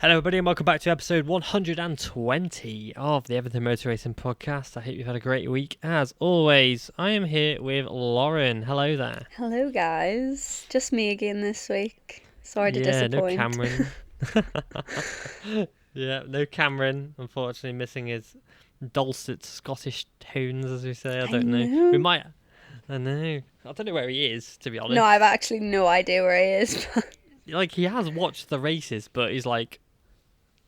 Hello everybody and welcome back to episode 120 of the Everything Moto Racing podcast. I hope you've had a great week. As always, I am here with Lauren. Hello there. Hello guys, just me again this week. Sorry to No disappoint. Cameron. No Cameron, unfortunately missing his dulcet Scottish tones, as we say. I don't know. We might... I know. I don't know where he is, to be honest. No, I've actually no idea where he is. Like, he has watched the races, but he's like...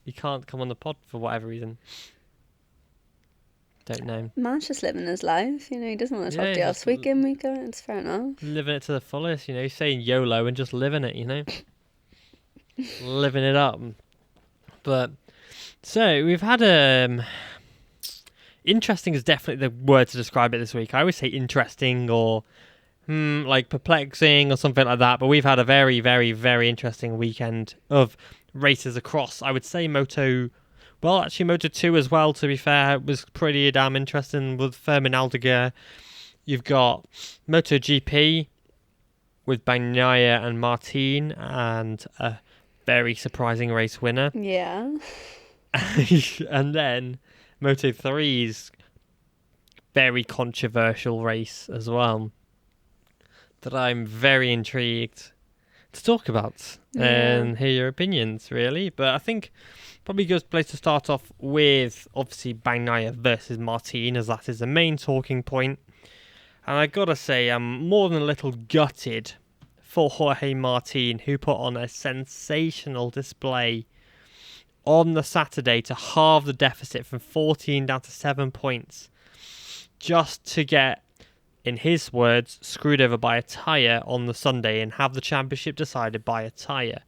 He can't come on the pod for whatever reason. Don't know. Man's just living his life, you know, he doesn't want to talk to us week in, week out. It's fair enough. Living it to the fullest, you know, saying YOLO and just living it, you know. Living it up. But, so, we've had interesting is definitely the word to describe it this week. I always say interesting or like perplexing or something like that, but we've had a very, very, very interesting weekend of races across, I would say, Moto 2 as well, to be fair. It was pretty damn interesting with Fermin Aldeguer. You've got MotoGP with Bagnaia and Martin, and a very surprising race winner. Yeah. And then Moto3's very controversial race as well, that I'm very intrigued to talk about and hear your opinions, really. But I think probably a good place to start off with, obviously, Bagnaia versus Martin, as that is the main talking point. And I gotta say, I'm more than a little gutted for Jorge Martin, who put on a sensational display on the Saturday to halve the deficit from 14 down to 7 points, just to get, in his words, screwed over by a tyre on the Sunday and have the championship decided by a tyre.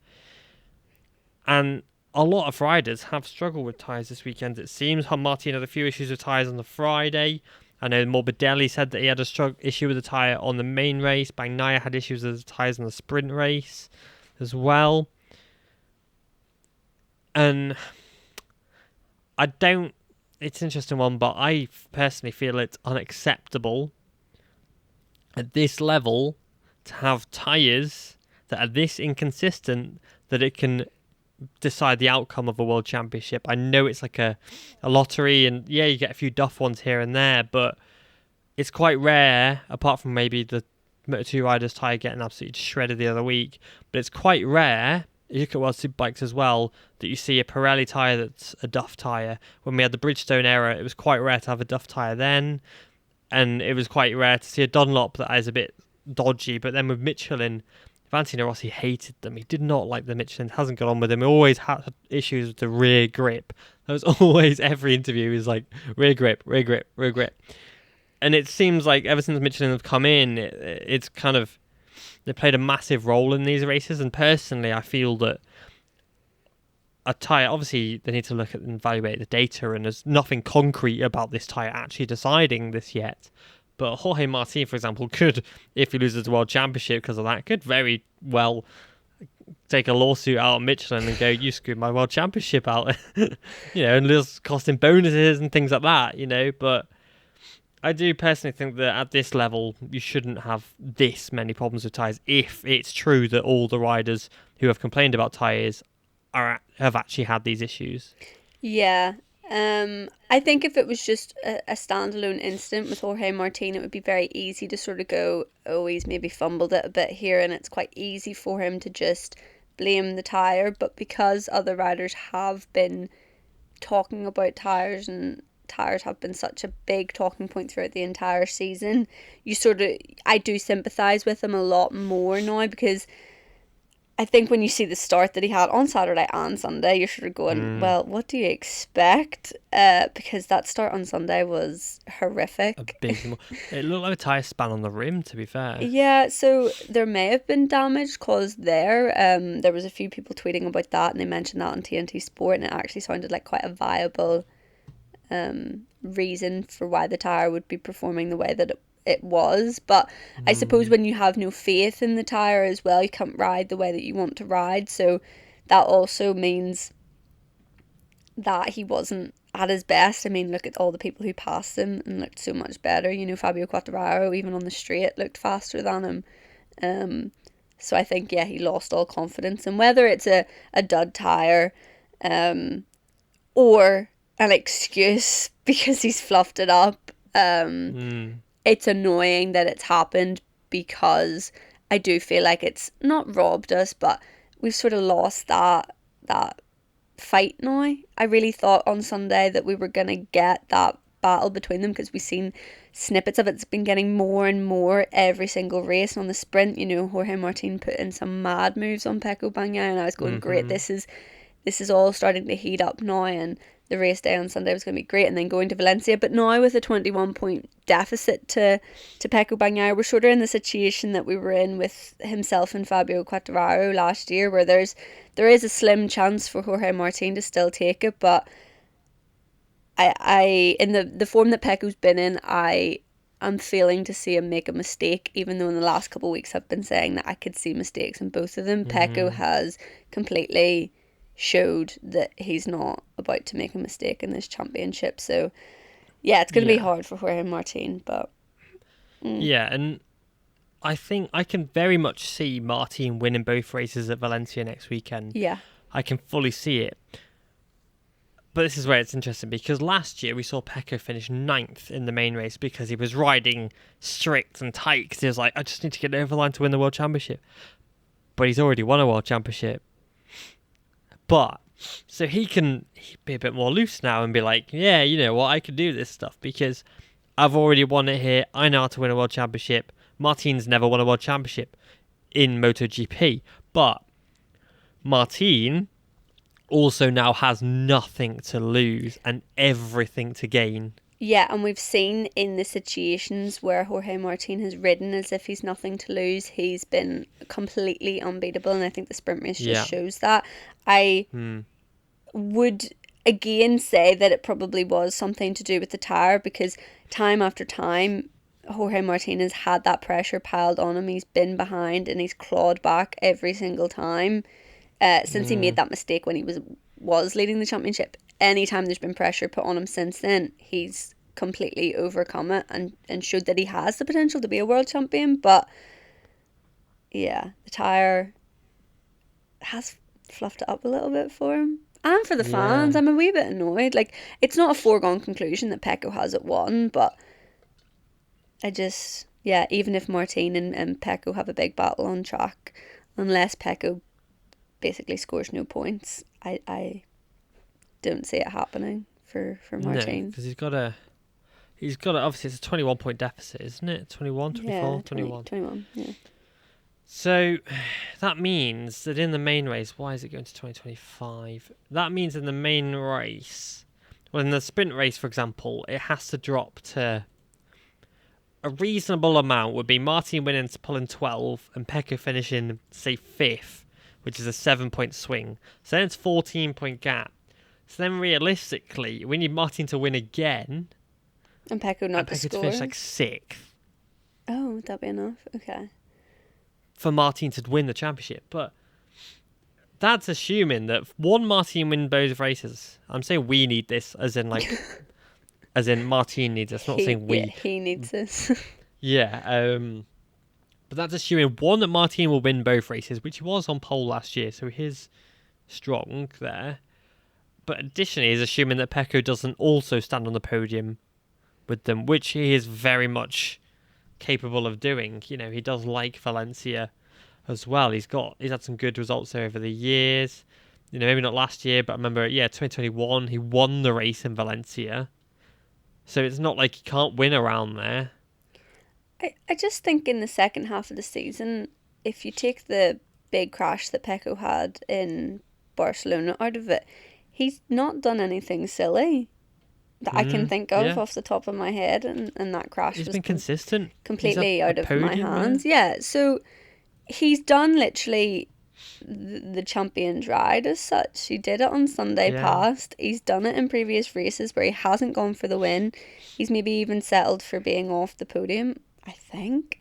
And a lot of riders have struggled with tyres this weekend, it seems. Martin had a few issues with tyres on the Friday. I know Morbidelli said that he had a issue with the tyre on the main race. Bagnaia had issues with the tyres on the sprint race as well. And it's an interesting one, but I personally feel it's unacceptable at this level to have tyres that are this inconsistent that it can decide the outcome of a world championship. I know it's like a lottery, and yeah, you get a few duff ones here and there, but it's quite rare, apart from maybe the Moto2 riders tyre getting absolutely shredded the other week, but it's quite rare, you look at World Superbikes as well, that you see a Pirelli tyre that's a duff tyre. When we had the Bridgestone era, it was quite rare to have a duff tyre then, and it was quite rare to see a Dunlop that is a bit dodgy. But then with Michelin, Valentino Rossi hated them. He did not like the Michelin. Hasn't got on with them. He always had issues with the rear grip. There was always, every interview is like, rear grip, rear grip, rear grip. And it seems like ever since Michelin have come in, it's kind of, they played a massive role in these races. And personally, I feel that a tyre, obviously they need to look at and evaluate the data, and there's nothing concrete about this tyre actually deciding this yet. But Jorge Martin, for example, could, if he loses the World Championship because of that, could very well take a lawsuit out of Michelin and go, you screwed my World Championship out, and just cost him bonuses and things like that, But I do personally think that at this level, you shouldn't have this many problems with tyres if it's true that all the riders who have complained about tyres have actually had these issues. Yeah. I think if it was just a standalone incident with Jorge Martin, it would be very easy to sort of go, oh, he's maybe fumbled it a bit here, and it's quite easy for him to just blame the tyre. But because other riders have been talking about tyres, and tyres have been such a big talking point throughout the entire season, I do sympathise with him a lot more now, because I think when you see the start that he had on Saturday and Sunday, you're sort of going, well, what do you expect? Because that start on Sunday was horrific. Abysmal. It looked like a tyre span on the rim, to be fair. Yeah, so there may have been damage caused there. There was a few people tweeting about that, and they mentioned that on TNT Sport, and it actually sounded like quite a viable reason for why the tyre would be performing the way that it was. But I suppose when you have no faith in the tyre as well, you can't ride the way that you want to ride, so that also means that he wasn't at his best. I mean, look at all the people who passed him and looked so much better. Fabio Quartararo, even on the straight, looked faster than him. So I think, yeah, he lost all confidence. And whether it's a dud tyre, or an excuse because he's fluffed it up. It's annoying that it's happened because I do feel like it's not robbed us, but we've sort of lost that fight now. I really thought on Sunday that we were going to get that battle between them because we've seen snippets of it. It's been getting more and more every single race. And on the sprint, you know, Jorge Martin put in some mad moves on Pecco Bagnaia, and I was going, great, this is all starting to heat up now, and the race day on Sunday was going to be great, and then going to Valencia. But now with a 21-point deficit to Pecco Bagnaia, we're sort of in the situation that we were in with himself and Fabio Quartararo last year, where there is a slim chance for Jorge Martin to still take it, but I in the form that Pecco's been in, I'm failing to see him make a mistake, even though in the last couple of weeks I've been saying that I could see mistakes in both of them. Pecco has completely showed that he's not about to make a mistake in this championship. So, yeah, it's going to be hard for Jorge Martin, but... Yeah, and I think I can very much see Martin winning both races at Valencia next weekend. Yeah. I can fully see it. But this is where it's interesting, because last year we saw Pecco finish 9th in the main race because he was riding strict and tight, because he was like, I just need to get over the line to win the World Championship. But he's already won a World Championship. But, so he'd be a bit more loose now and be like, yeah, you know what, I can do this stuff because I've already won it here. I know how to win a World Championship. Martin's never won a World Championship in MotoGP. But Martin also now has nothing to lose and everything to gain. Yeah, and we've seen in the situations where Jorge Martin has ridden as if he's nothing to lose, he's been completely unbeatable, and I think the sprint race just shows that. I would again say that it probably was something to do with the tyre, because time after time Jorge Martin has had that pressure piled on him. He's been behind and he's clawed back every single time since he made that mistake when he was leading the championship. Anytime there's been pressure put on him since then, he's completely overcome it and showed that he has the potential to be a world champion. But yeah, the tyre has fluffed it up a little bit for him. And for the fans, I'm a wee bit annoyed. Like, it's not a foregone conclusion that Pecco has it won, but I just, even if Martin and Pecco have a big battle on track, unless Pecco basically scores no points, I don't see it happening for Martin. No, because he's got a obviously it's a 21-point deficit, isn't it? 21, 24, 21. 21, yeah. So that means that in the main race, why is it going to 2025? That means in the main race, well, in the sprint race, for example, it has to drop to a reasonable amount would be Martin winning, pulling 12, and Pecco finishing, say, 5th, which is a 7-point swing. So then it's 14-point gap. So then realistically, we need Martin to win again. And Pecco not to Pecco score. to finish like 6th. Oh, would that be enough? Okay. For Martin to win the championship. But that's assuming that one, Martin win both races. I'm saying we need this, as in like, as in Martin needs this. Not saying we. Yeah, he needs this. Yeah. But that's assuming one, that Martin will win both races, which he was on pole last year, so he's strong there. But additionally, he's assuming that Pecco doesn't also stand on the podium with them, which he is very much capable of doing. You know, he does like Valencia as well. He's had some good results there over the years. You know, maybe not last year, but I remember, 2021, he won the race in Valencia. So it's not like he can't win around there. I just think in the second half of the season, if you take the big crash that Pecco had in Barcelona out of it, he's not done anything silly that I can think of off the top of my head, and that crash he's was been consistent, completely out of my hands. Yeah, so he's done literally the champion's ride as such. He did it on Sunday past. He's done it in previous races where he hasn't gone for the win. He's maybe even settled for being off the podium, I think.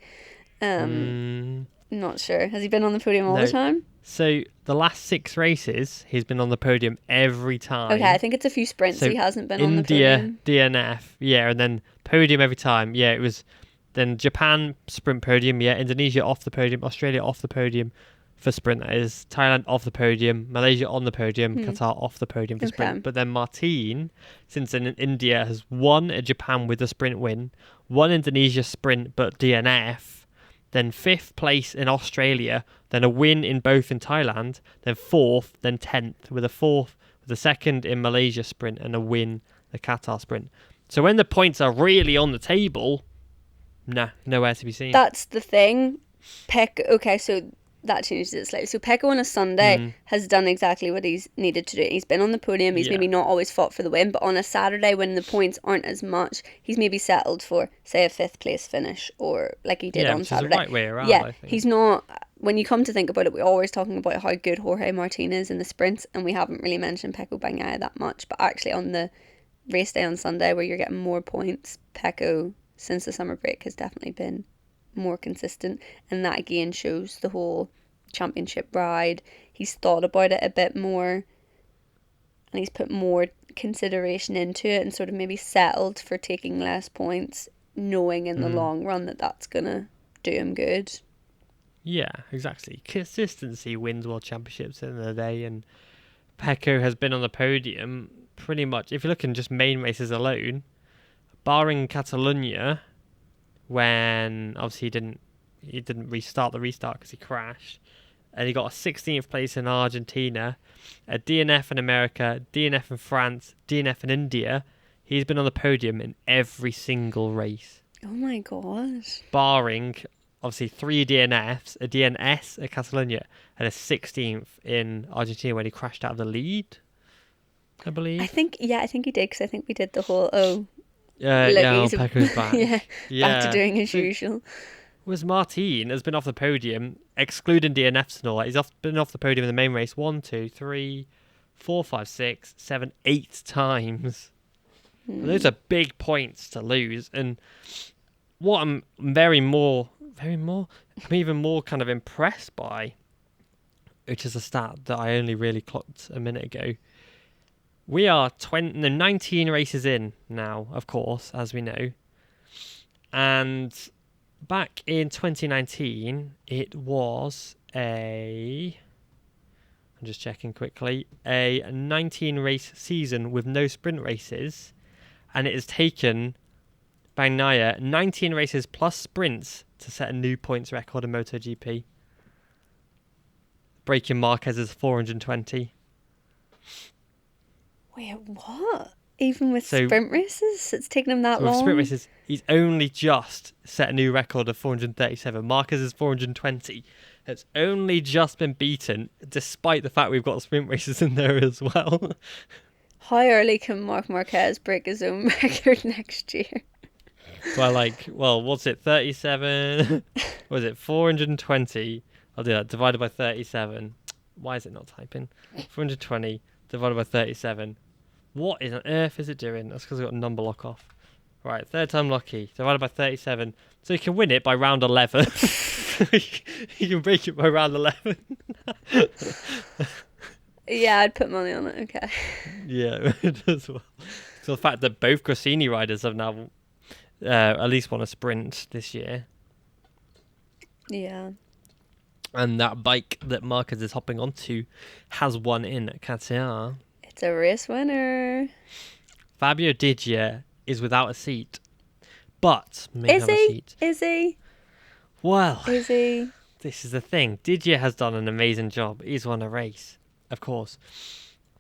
Not sure. Has he been on the podium all the time? So the last 6 races, he's been on the podium every time. Okay, I think it's a few sprints he hasn't been on the India, podium. DNF, and then podium every time. Yeah, it was then Japan sprint podium, Indonesia off the podium, Australia off the podium, for sprint. That is Thailand off the podium, Malaysia on the podium, Qatar off the podium for sprint. But then Martin, since in India, has won at Japan with a sprint win, won Indonesia sprint but DNF, then 5th place in Australia, then a win in both in Thailand, then 4th, then 10th, with a 4th, with a 2nd in Malaysia sprint and a win the Qatar sprint. So when the points are really on the table, nowhere to be seen. That's the thing. Okay, so that changes it slightly. So Pecco on a Sunday has done exactly what he's needed to do. He's been on the podium. He's maybe not always fought for the win, but on a Saturday when the points aren't as much, he's maybe settled for, say, a 5th place finish, or like he did on Saturday. Yeah, which is the right way around, I think. He's not... When you come to think about it, we're always talking about how good Jorge Martin is in the sprints, and we haven't really mentioned Pecco Bagnaia that much, but actually on the race day on Sunday where you're getting more points, Pecco, since the summer break, has definitely been more consistent, and that again shows the whole championship ride. He's thought about it a bit more, and he's put more consideration into it, and sort of maybe settled for taking less points, knowing in the long run that that's gonna do him good. Yeah, exactly. Consistency wins world championships in the day, and Pecco has been on the podium pretty much, if you're looking just main races alone, barring Catalonia, when obviously he didn't restart because he crashed, and he got a 16th place in Argentina, a DNF in America, DNF in France, DNF in India. He's been on the podium in every single race. Oh my god. Barring obviously 3 DNFs, a DNS at Catalonia, and a 16th in Argentina when he crashed out of the lead, I believe. I think he did, because I think we did the whole Pecco's back. Back to doing as usual. Whereas Martin has been off the podium, excluding DNFs and all that. He's been off the podium in the main race 1, 2, 3, 4, 5, 6, 7, 8 times. And those are big points to lose. And what I'm even more kind of impressed by, which is a stat that I only really clocked a minute ago. We are 19 races in now, of course, as we know. And back in 2019, it was I'm just checking quickly, a 19 race season with no sprint races. And it has taken Bagnaia 19 races plus sprints to set a new points record in MotoGP, breaking Marquez's 420. Wait, what? Even with sprint races? It's taken him that long? With sprint races, he's only just set a new record of 437. Marquez's 420. It's only just been beaten, despite the fact we've got sprint races in there as well. How early can Marc Marquez break his own record next year? What's it? 37? Was it 420? I'll do that. Divided by 37. Why is it not typing? 420 divided by 37. What on earth is it doing? That's because I've got a number lock off. Right, third time lucky. Divided by 37. So you can win it by round 11. You can break it by round 11. Yeah, I'd put money on it. Okay. Yeah, it as well. So the fact that both Gresini riders have now at least won a sprint this year. Yeah. And that bike that Marquez is hopping onto has won in Qatar. It's a race winner. Fabio Diggia is without a seat, but may have a seat. Is he? Well, is he? This is the thing. Diggia has done an amazing job. He's won a race, of course.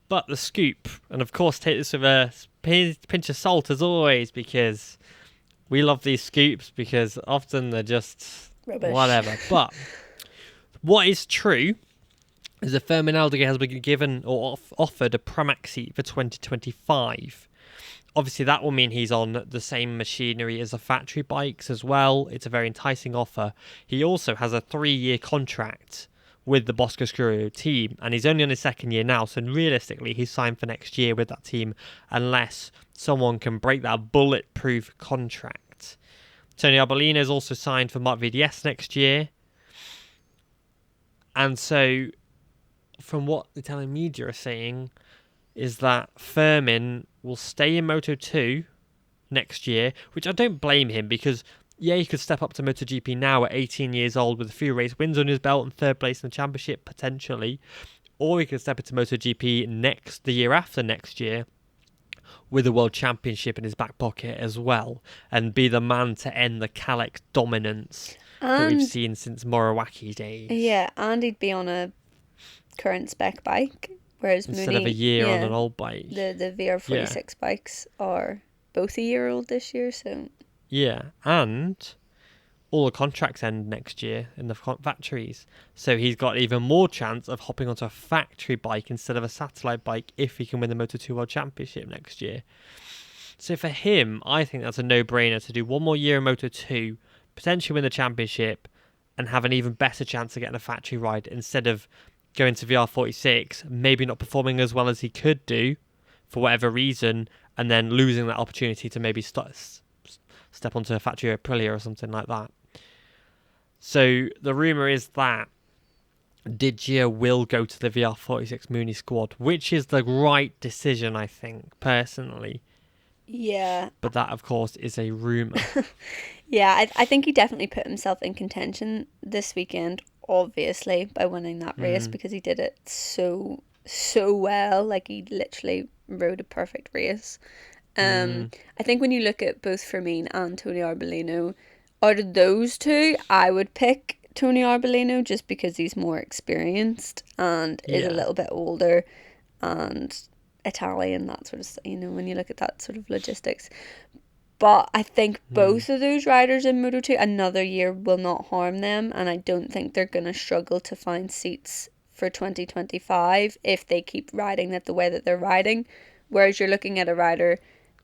But the scoop, and of course take this with a pinch of salt as always, because we love these scoops because often they're just rubbish. Whatever. But what is true is that Fermin Aldeguer has been given or offered a Pramac seat for 2025. Obviously, that will mean he's on the same machinery as the factory bikes as well. It's a very enticing offer. He also has a 3-year contract with the Bosco Scurio team, and he's only on his 2nd year now, so realistically, he's signed for next year with that team, unless someone can break that bulletproof contract. Tony Arbolino is also signed for Mark VDS next year. And so, from what the Italian media are saying, is that Fermin will stay in Moto2 next year, which I don't blame him, because yeah, he could step up to MotoGP now at 18 years old with a few race wins on his belt and third place in the championship potentially, or he could step into MotoGP the year after next year with a world championship in his back pocket as well, and be the man to end the Kalex dominance that we've And seen since Morawaki days. yeah, and he'd be on a current spec bike, whereas Instead Mooney, of a year on yeah, an old bike. the VR46 bikes are both a year old this year, so Yeah, and all the contracts end next year in the factories. So he's got even more chance of hopping onto a factory bike instead of a satellite bike if he can win the Moto2 World Championship next year. So for him, I think that's a no-brainer to do one more year in Moto2, potentially win the championship, and have an even better chance of getting a factory ride instead of going to VR46, maybe not performing as well as he could do for whatever reason, and then losing that opportunity to maybe step onto a factory Aprilia or something like that. So the rumour is that Diggia will go to the VR46 Mooney squad, which is the right decision, I think, personally. yeah. But that, of course, is a rumour. Yeah, I think he definitely put himself in contention this weekend, obviously, by winning that race because he did it so well. Like, he literally rode a perfect race. I think when you look at both Firmine and Tony Arbolino, out of those two, I would pick Tony Arbolino just because he's more experienced and is a little bit older and Italian, that sort of, when you look at that sort of logistics. But I think both of those riders in Moto2, another year will not harm them, and I don't think they're going to struggle to find seats for 2025 if they keep riding it the way that they're riding. Whereas you're looking at a rider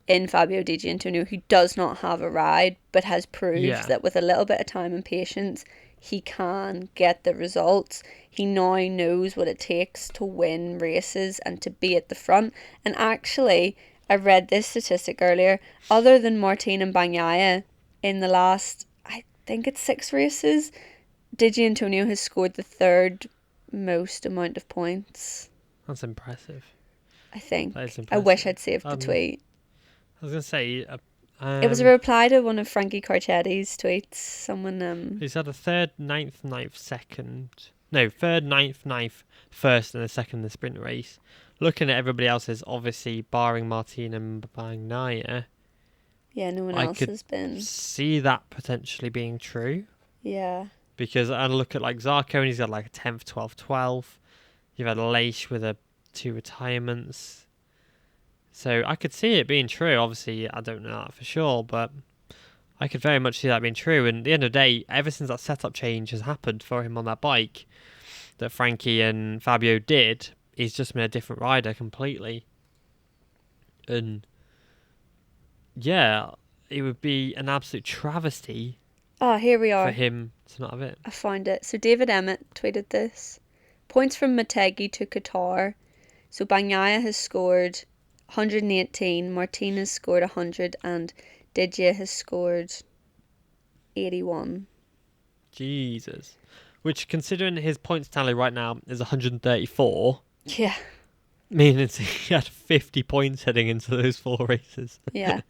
in Fabio Di Giannantonio who does not have a ride but has proved that with a little bit of time and patience he can get the results. He now knows what it takes to win races and to be at the front. And actually, I read this statistic earlier, other than Martin and Bagnaia, in the last, I think it's 6 races, Di Giannantonio has scored the third most amount of points. That's impressive. I think. That is impressive. I wish I'd saved the tweet. I was going to say... it was a reply to one of Frankie Carcetti's tweets. Someone... He's had a third, ninth, second... No, third, ninth, first and a second in the sprint race. Looking at everybody else's, obviously, barring Martin and Bagnaia... Yeah, no one else has been... see that potentially being true. Yeah. Because I look at like Zarco and he's got like a 10th, 12th, 12th. You've had Aleix with 2 retirements. So I could see it being true. Obviously, I don't know that for sure, but I could very much see that being true. And at the end of the day, ever since that setup change has happened for him on that bike that Frankie and Fabio did, he's just been a different rider completely. And yeah, it would be an absolute travesty. Oh, here we are. For him to not have it. I found it. So David Emmett tweeted this. Points from Motegi to Qatar. So Bagnaia has scored 118, Martin has scored 100, and Diggia has scored 81. Jesus. Which, considering his points tally right now is 134. Yeah. Meaning he had 50 points heading into those 4 races. Yeah.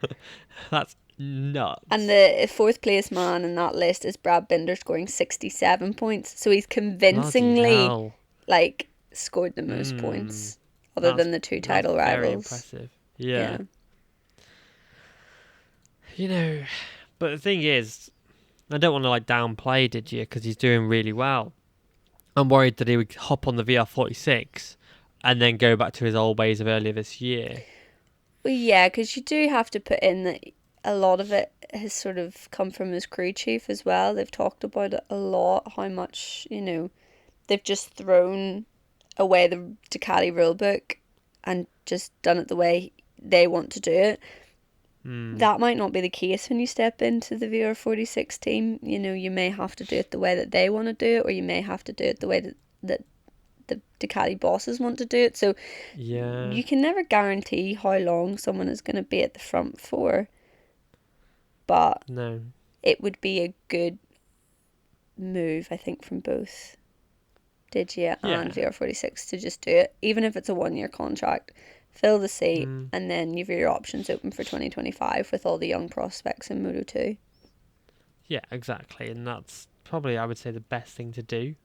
That's nuts. And the 4th place man in that list is Brad Binder, scoring 67 points. So he's convincingly scored the most points other than the 2 title rivals. Very impressive. Yeah. But the thing is, I don't want to downplay Diggia because he's doing really well. I'm worried that he would hop on the VR46 and then go back to his old ways of earlier this year. Well, yeah, because you do have to put in that a lot of it has sort of come from his crew chief as well. They've talked about it a lot, how much, they've just thrown away the Ducati rulebook and just done it the way they want to do it. That might not be the case when you step into the VR46 team. You may have to do it the way that they want to do it, or you may have to do it the way that the Ducati bosses want to do it. So you can never guarantee how long someone is going to be at the front for. But it would be a good move, I think, from both Diggia and VR46 to just do it, even if it's a 1-year contract. Fill the seat, and then you've your options open for 2025 with all the young prospects in Moto2. Yeah, exactly. And that's probably, I would say, the best thing to do.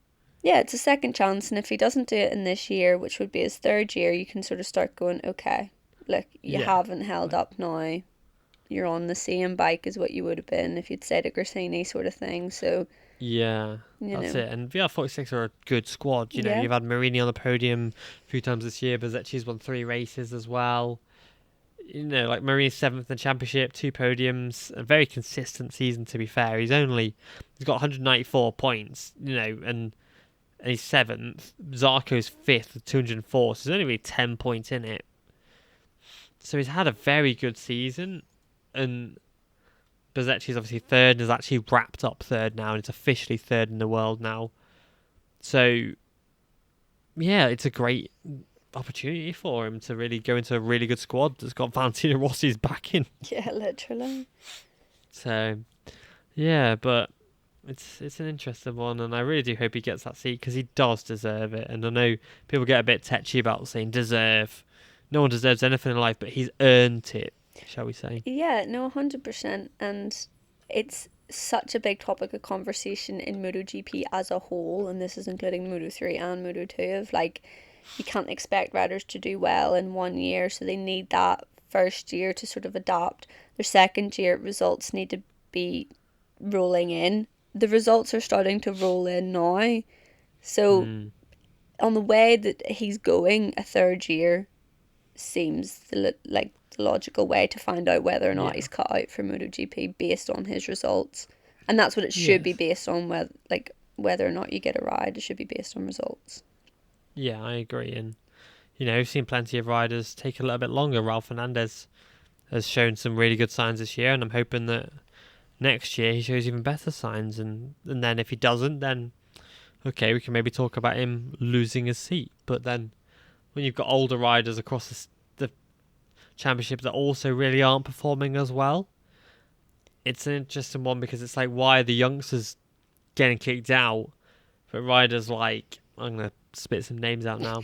Yeah, it's a second chance, and if he doesn't do it in this year, which would be his third year, you can sort of start going, okay, look, you Yeah. haven't held Like, up now. You're on the same bike as what you would have been if you'd stayed at Grassini, sort of thing. So, yeah, you that's know, it. And VR46 are a good squad. You know, yeah, you've had Marini on the podium a few times this year. Bezzecchi's won 3 races as well. You know, like Marini's 7th in the championship, 2 podiums. A very consistent season, to be fair. He's got 194 points, you know, and he's 7th. Zarco's 5th with 204, so there's only really 10 points in it. So he's had a very good season. And Bezzecchi's obviously third and has actually wrapped up third now, and it's officially third in the world now. So, yeah, it's a great opportunity for him to really go into a really good squad that's got Valentino Rossi's backing. yeah, literally. So, yeah, but it's an interesting one, and I really do hope he gets that seat because he does deserve it. And I know people get a bit tetchy about saying deserve. No one deserves anything in life, but he's earned it, shall we say? Yeah, no, 100%. And it's such a big topic of conversation in MotoGP as a whole, and this is including Moto3 and Moto2, of like, you can't expect riders to do well in 1 year, so they need that first year to sort of adapt. Their second year results need to be rolling in. The results are starting to roll in now. So, Mm, on the way that he's going, a third year seems like the logical way to find out whether or not yeah. he's cut out for MotoGP based on his results. And that's what it should be Yes. based on, whether or not you get a ride. It should be based on results. Yeah, I agree. And you know, we've seen plenty of riders take a little bit longer. Ralph Fernandez has shown some really good signs this year, and I'm hoping that next year he shows even better signs. And then if he doesn't, then okay, we can maybe talk about him losing his seat. But then when you've got older riders across the championship that also really aren't performing as well, it's an interesting one because it's like, why are the youngsters getting kicked out? But riders like, I'm going to spit some names out now.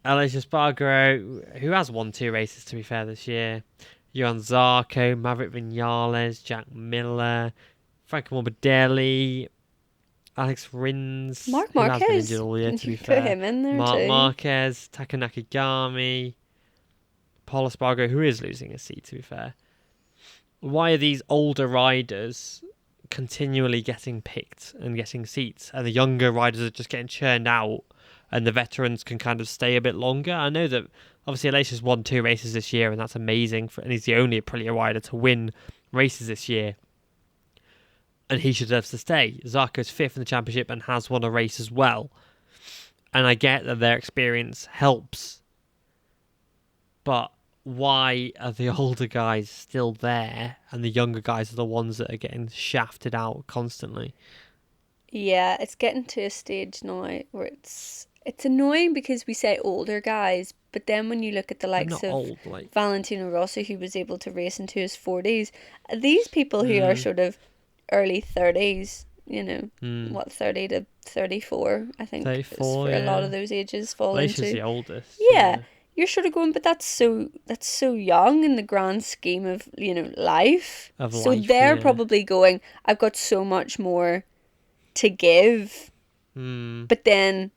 Aleix Espargaro, who has won 2 races to be fair this year. Johan Zarco, Maverick Vinales, Jack Miller, Franco Morbidelli, Alex Rins, Mark who has been injured Marquez, all year to you be put fair. him in there Mark too. Marquez, Taka Nakagami, Paul Espargaro, who is losing a seat to be fair. Why are these older riders continually getting picked and getting seats, and the younger riders are just getting churned out, and the veterans can kind of stay a bit longer? I know that obviously Aleix has won 2 races this year, and that's amazing, and he's the only Aprilia rider to win races this year, and he deserves to stay. Zarco's 5th in the championship and has won a race as well, and I get that their experience helps, but why are the older guys still there and the younger guys are the ones that are getting shafted out constantly? Yeah, it's getting to a stage now where it's annoying because we say older guys, but then when you look at the They're likes not of old, like. Valentino Rossi, who was able to race into his 40s, these people who are Mm, sort of early 30s, mm. what, 30 to 34, I think is 34, for a lot of yeah. those ages fall Aleix is into. the oldest, Yeah, yeah. you're sort of going, but that's so young in the grand scheme of, life. Of So life, they're yeah. probably going, I've got so much more to give, Mm, but then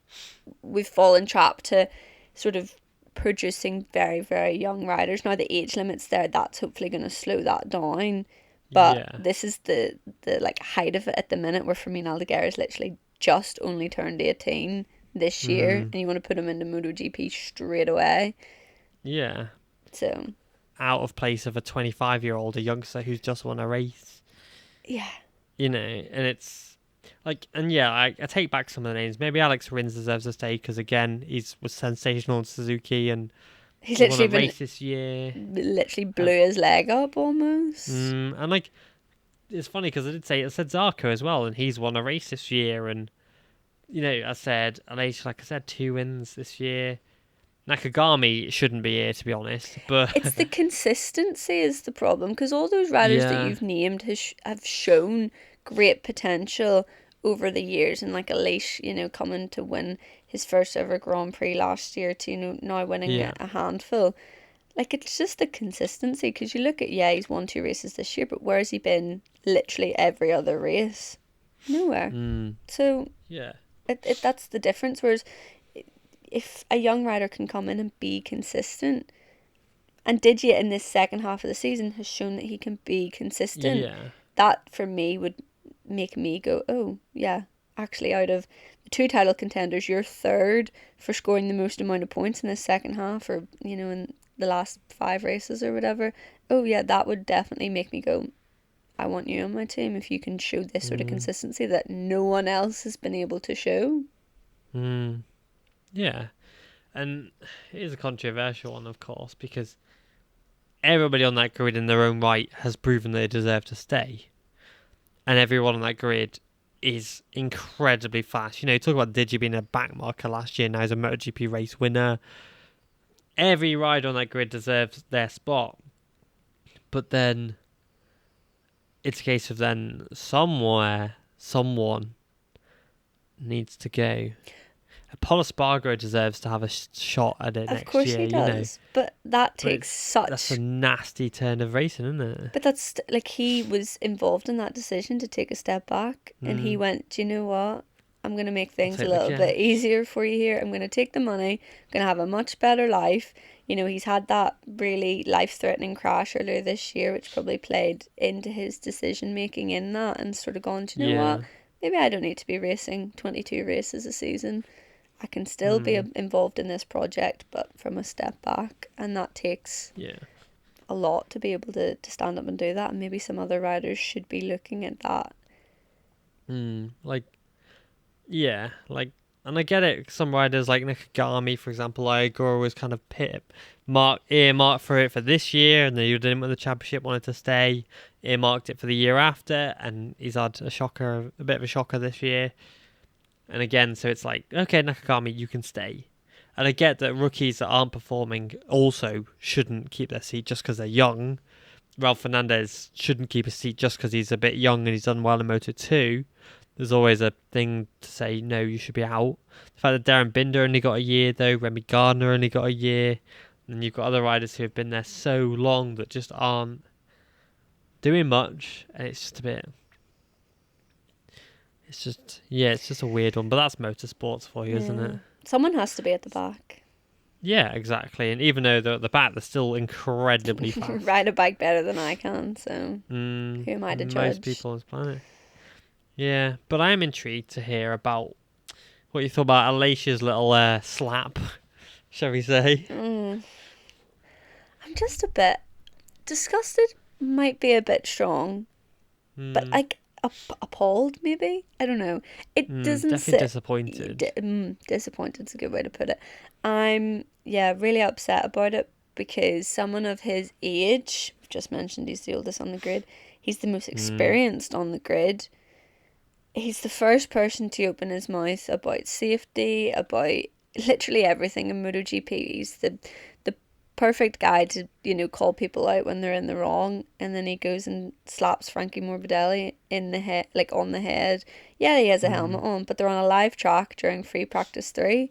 we've fallen trapped to sort of producing very, very young riders. Now the age limit's there, that's hopefully going to slow that down. But yeah. this is the like height of it at the minute, where Fermin Aldeguer is literally just only turned 18 this year, Mm, and you want to put him into MotoGP straight away. yeah. So Out of place of a 25-year-old, a youngster who's just won a race. yeah, You know, and it's like, and yeah, I take back some of the names. Maybe Alex Rins deserves a stay because again, was sensational in Suzuki and he's he won literally a been race this year. literally And, blew his leg up almost. and like, it's funny because I said Zarco as well, and he's won a race this year. And you know, I said Aleix, like I said, 2 wins this year. Nakagami shouldn't be here to be honest, but It's the consistency is the problem, because all those riders that yeah, you've named have shown great potential over the years, and like Aleix, coming to win his first ever Grand Prix last year to now winning yeah, a handful. Like, it's just the consistency, because you look at, yeah, he's won 2 races this year, but where has he been literally every other race? Nowhere. So Yeah. that's the difference. Whereas if a young rider can come in and be consistent, and Diggia in this second half of the season has shown that he can be consistent, Yeah. that for me would make me go, oh, yeah, actually, out of the 2 title contenders, you're third for scoring the most amount of points in this second half, or, in the last 5 races or whatever. Oh, yeah, that would definitely make me go, I want you on my team if you can show this sort of consistency that no one else has been able to show. Yeah. And it is a controversial one, of course, because everybody on that grid in their own right has proven they deserve to stay. And everyone on that grid is incredibly fast. Talk about Diggia being a backmarker last year, now he's a MotoGP race winner. Every rider on that grid deserves their spot. But then it's a case of then somewhere, someone needs to go. Paulo Espargaro deserves to have a shot at it Of next course year, he does, but that takes That's a nasty turn of racing, isn't it? But that's like, he was involved in that decision to take a step back, and he went, do you know what? I'm going to make things a little bit easier for you here. I'm going to take the money. I'm going to have a much better life. He's had that really life-threatening crash earlier this year, which probably played into his decision-making in that, and sort of gone, do you know what? Maybe I don't need to be racing 22 races a season. I can still be involved in this project, but from a step back. And that takes a lot to be able to stand up and do that. And maybe some other riders should be looking at that. And I get it. Some riders like Nakagami, for example, Igor was kind of earmarked for it for this year, and then he didn't win the championship, wanted to stay, earmarked it for the year after, and he's had a bit of a shocker this year. And again, so it's like, okay, Nakagami, you can stay. And I get that rookies that aren't performing also shouldn't keep their seat just because they're young. Ralph Fernandez shouldn't keep his seat just because he's a bit young and he's done well in Moto2. There's always a thing to say, no, you should be out. The fact that Darren Binder only got a year, though, Remy Gardner only got a year, and you've got other riders who have been there so long that just aren't doing much, and it's just a bit... It's just a weird one, but that's motorsports for you, isn't it? Someone has to be at the back. Yeah, exactly. And even though they're at the back, they're still incredibly fast. Ride a bike better than I can, so who am I to judge? Most people on this planet. Yeah, but I am intrigued to hear about what you thought about Aleix's little slap, shall we say. I'm just a bit disgusted, might be a bit strong, but like appalled, maybe. I don't know. It doesn't definitely disappointed. Disappointed's a good way to put it. I'm really upset about it, because someone of his age, I've just mentioned he's the oldest on the grid, he's the most experienced on the grid. He's the first person to open his mouth about safety, about literally everything in MotoGP. He's the perfect guy to, call people out when they're in the wrong, and then he goes and slaps Frankie Morbidelli in the head, like on the head. Yeah, he has a helmet on, but they're on a live track during free practice 3.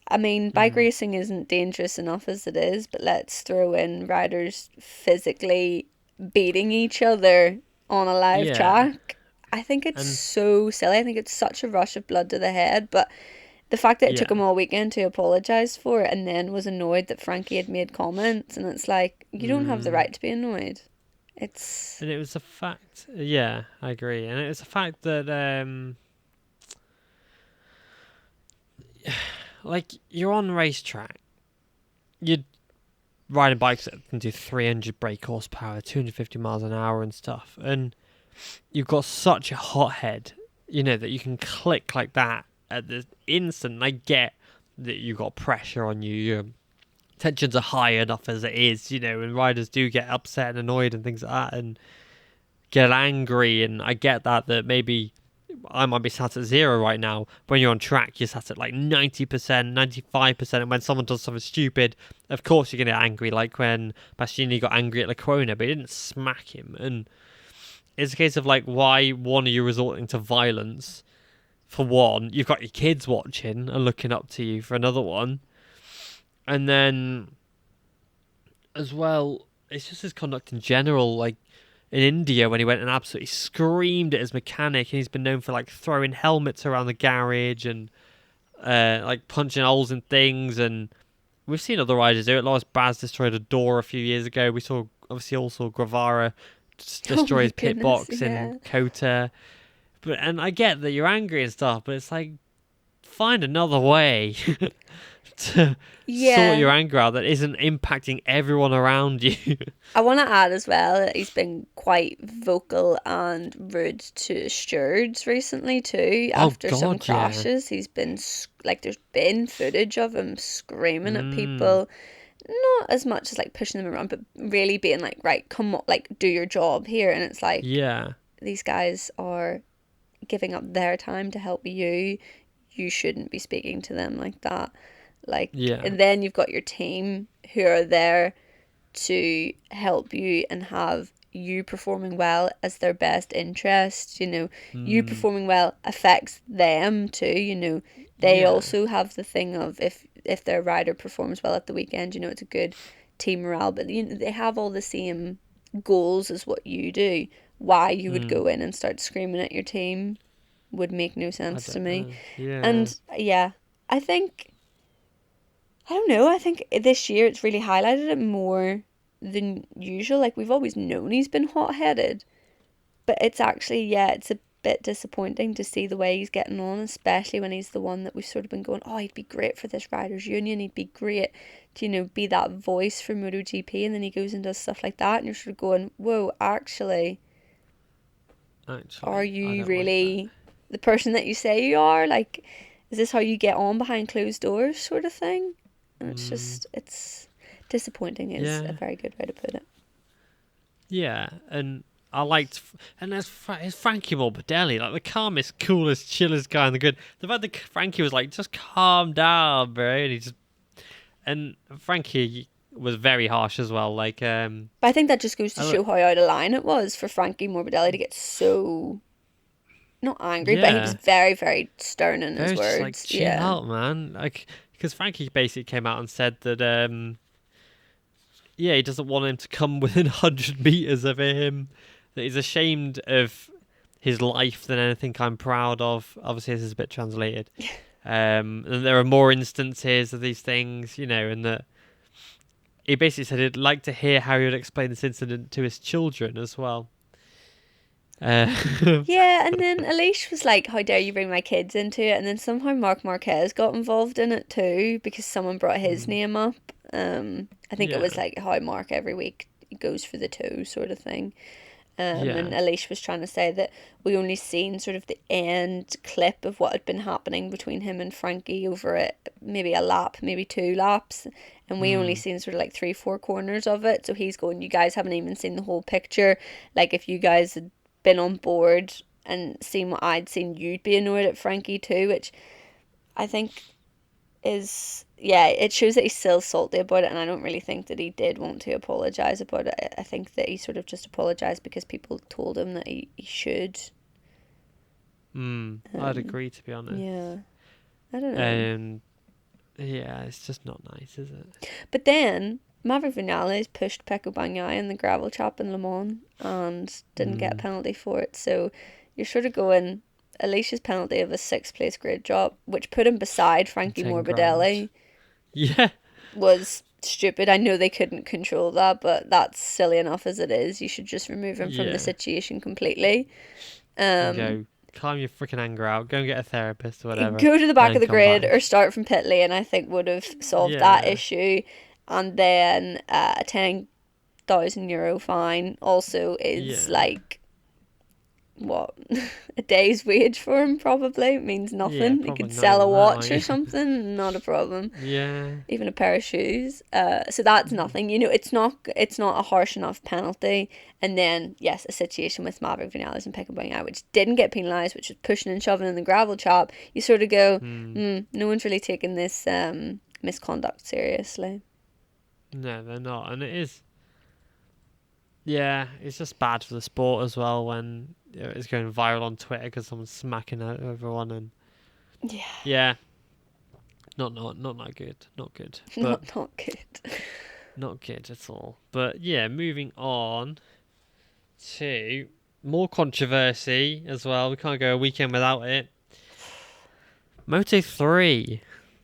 I mean, bike racing isn't dangerous enough as it is, but let's throw in riders physically beating each other on a live track. I think it's so silly. I think it's such a rush of blood to the head, but the fact that it took him all weekend to apologise for it, and then was annoyed that Frankie had made comments, and it's like, you don't have the right to be annoyed. And it was a fact. Yeah, I agree. And it was a fact that, like, you're on racetrack, you're riding bikes that can do 300 brake horsepower, 250 miles an hour and stuff, and you've got such a hot head, that you can click like that at the instant. I get that you've got pressure on you, your tensions are high enough as it is, and riders do get upset and annoyed and things like that and get angry, and I get that maybe I might be sat at 0 right now. When you're on track, you're sat at like 90%, 95%, and when someone does something stupid, of course you're going to get angry, like when Bastianini got angry at Lecona, but he didn't smack him. And it's a case of like, why one are you resorting to violence? For one, you've got your kids watching and looking up to you for another one. And then as well, it's just his conduct in general. Like in India, when he went and absolutely screamed at his mechanic, and he's been known for like throwing helmets around the garage and like punching holes in things. And we've seen other riders do it. Loris Baz destroyed a door a few years ago. We saw obviously also Guevara Oh destroy my his pit goodness, box in yeah. Kota. And I get that you're angry and stuff, but it's like find another way to sort Yeah. your anger out that isn't impacting everyone around you. I want to add as well that he's been quite vocal and rude to stewards recently too. Oh After some God, yeah. crashes, he's been like there's been footage of him screaming at Mm, people, not as much as like pushing them around, but really being like, right, come on, like do your job here. And it's like yeah, these guys are giving up their time to help you. You shouldn't be speaking to them like that. Like, yeah. and then you've got your team who are there to help you and have you performing well as their best interest. You Mm, performing well affects them too. They yeah. also have the thing of if their rider performs well at the weekend, it's a good team morale. But they have all the same goals as what you do. Why you would Mm, go in and start screaming at your team would make no I sense to don't me. know. Yeah. And yeah, I think I don't know. I think this year it's really highlighted it more than usual. Like we've always known he's been hot-headed, but it's actually, yeah, it's a bit disappointing to see the way he's getting on, especially when he's the one that we've sort of been going, oh, he'd be great for this riders union. He'd be great to, be that voice for MotoGP, and then he goes and does stuff like that, and you're sort of going, whoa, actually, are Actually, I you don't like that. really the person that you say you are? Like, is this how you get on behind closed doors, sort of thing? And Mm, it's disappointing is a yeah. very good way to put it. Yeah, and I liked, and it's Frankie Morbidelli, like the calmest, coolest, chillest guy in the good. The fact that Frankie was like, just calm down, bro, and he just, and Frankie was very harsh as well. Like, But I think that just goes to I look, show how out of line it was for Frankie Morbidelli to get so not angry, but he was yeah, very, very stern in his very just like words. chill Yeah. out, man. Like, because Frankie basically came out and said that, yeah, he doesn't want him to come within 100 meters of him. That he's ashamed of his life than anything I'm proud of. Obviously, this is a bit translated. And there are more instances of these things, and that he basically said he'd like to hear how he would explain this incident to his children as well. Uh, Yeah, and then Aleix was like, how dare you bring my kids into it? And then somehow Mark Marquez got involved in it too because someone brought his mm, name up. I think it was yeah, like how Mark every week goes for the two sort of thing. And yeah, Aleix was trying to say that we only seen sort of the end clip of what had been happening between him and Frankie over it, maybe a lap, maybe two laps, and we only mm, seen sort of like 3-4 corners of it. So he's going, you guys haven't even seen the whole picture. Like if you guys had been on board and seen what I'd seen, you'd be annoyed at Frankie too, which I think is, yeah, it shows that he's still salty about it, and I don't really think that he did want to apologize about it. I think that he sort of just apologized because people told him that he should. I'd Um, agree, to be honest. yeah, I don't know. And yeah, it's just not nice, is it? But then Maverick Vinales pushed Pecco Bagnaia in the gravel trap in Le Mans and didn't get a Mm, penalty for it. So you're sort of going Alicia's penalty of a sixth place grid drop, which put him beside and Frankie 10 grand. Morbidelli, Yeah, was stupid. I know they couldn't control that, but that's silly enough as it is. You should just remove him from the yeah. situation completely. And Um, go calm your freaking anger out. Go and get a therapist or whatever, go to the and back of then the come grid or back. start from pit lane, I think would have solved that Yeah, issue. And then a €10,000 fine also is yeah, like what a day's wage for him probably. It means yeah. nothing. He Probably could not sell a even that, watch or like. something, not a problem. Yeah. Even a pair of shoes. So that's nothing. It's not a harsh enough penalty. And then yes, a situation with Maverick Vinales and Pecco Bagnaia, which didn't get penalised, which was pushing and shoving in the gravel trap. You sort of go, Hmm. no one's really taking this misconduct seriously. No, they're not, and it is. Yeah, it's just bad for the sport as well when it's going viral on Twitter because someone's smacking out everyone, and Yeah, yeah, not good, not good. But not good. Not good at all. But yeah, moving on to more controversy as well. We can't go a weekend without it. Moto3.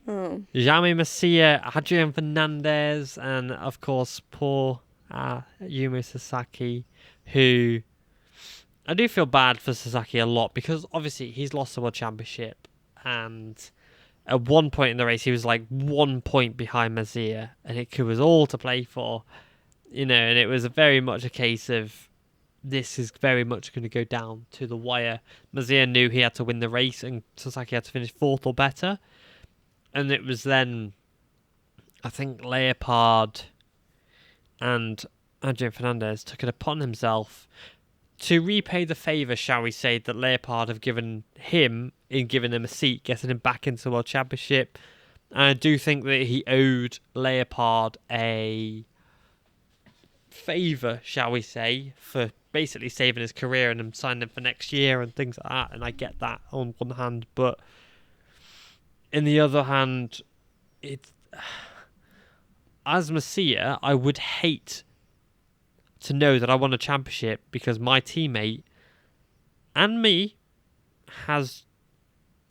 Oh, Jaume Masia, Adrian Fernandez, and of course poor Yumo Sasaki, who I do feel bad for Sasaki a lot because obviously he's lost the World Championship, and at one point in the race he was like 1 point behind Masia, and it was all to play for, and it was very much a case of this is very much going to go down to the wire. Masia knew he had to win the race, and Sasaki had to finish fourth or better. And it was then, I think, Leopard and Adrian Fernandez took it upon himself to repay the favour, shall we say, that Leopard have given him in giving him a seat, getting him back into the World Championship. And I do think that he owed Leopard a favour, shall we say, for basically saving his career and him signing him for next year and things like that. And I get that on one hand, but in the other hand, it's as Masia, I would hate to know that I won a championship because my teammate and me has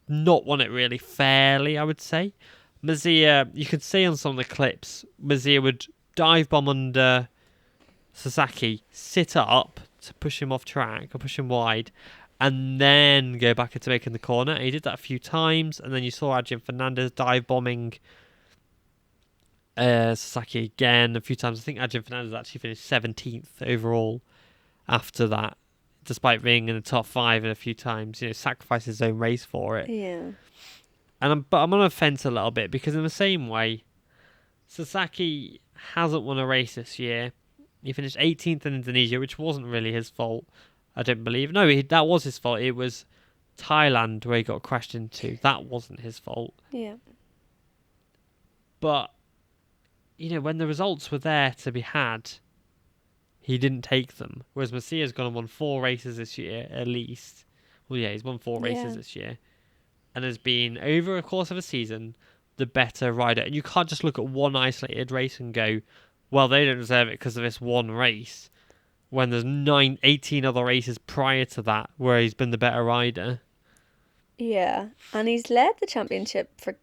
not won it really fairly, I would say. Masia, you could see on some of the clips, Masia would dive bomb under Sasaki, sit up to push him off track or push him wide, and then go back into making the corner. And he did that a few times, and then you saw Adrian Fernandez dive bombing Sasaki again a few times. I think Adrian Fernandez actually finished 17th overall after that, despite being in the top 5 a few times. Sacrificed his own race for it. yeah. But I'm on the fence a little bit because in the same way, Sasaki hasn't won a race this year. He finished 18th in Indonesia, which wasn't really his fault, I don't believe. No, that was his fault. It was Thailand where he got crashed into. That wasn't his fault. Yeah. But when the results were there to be had, he didn't take them. Whereas Masia's gone and won 4 races this year, at least. Well, yeah, he's won 4 races this year. And has been, over a course of a season, the better rider. And you can't just look at one isolated race and go, well, they don't deserve it because of this one race. When there's 18 other races prior to that where he's been the better rider. Yeah. And he's led the championship for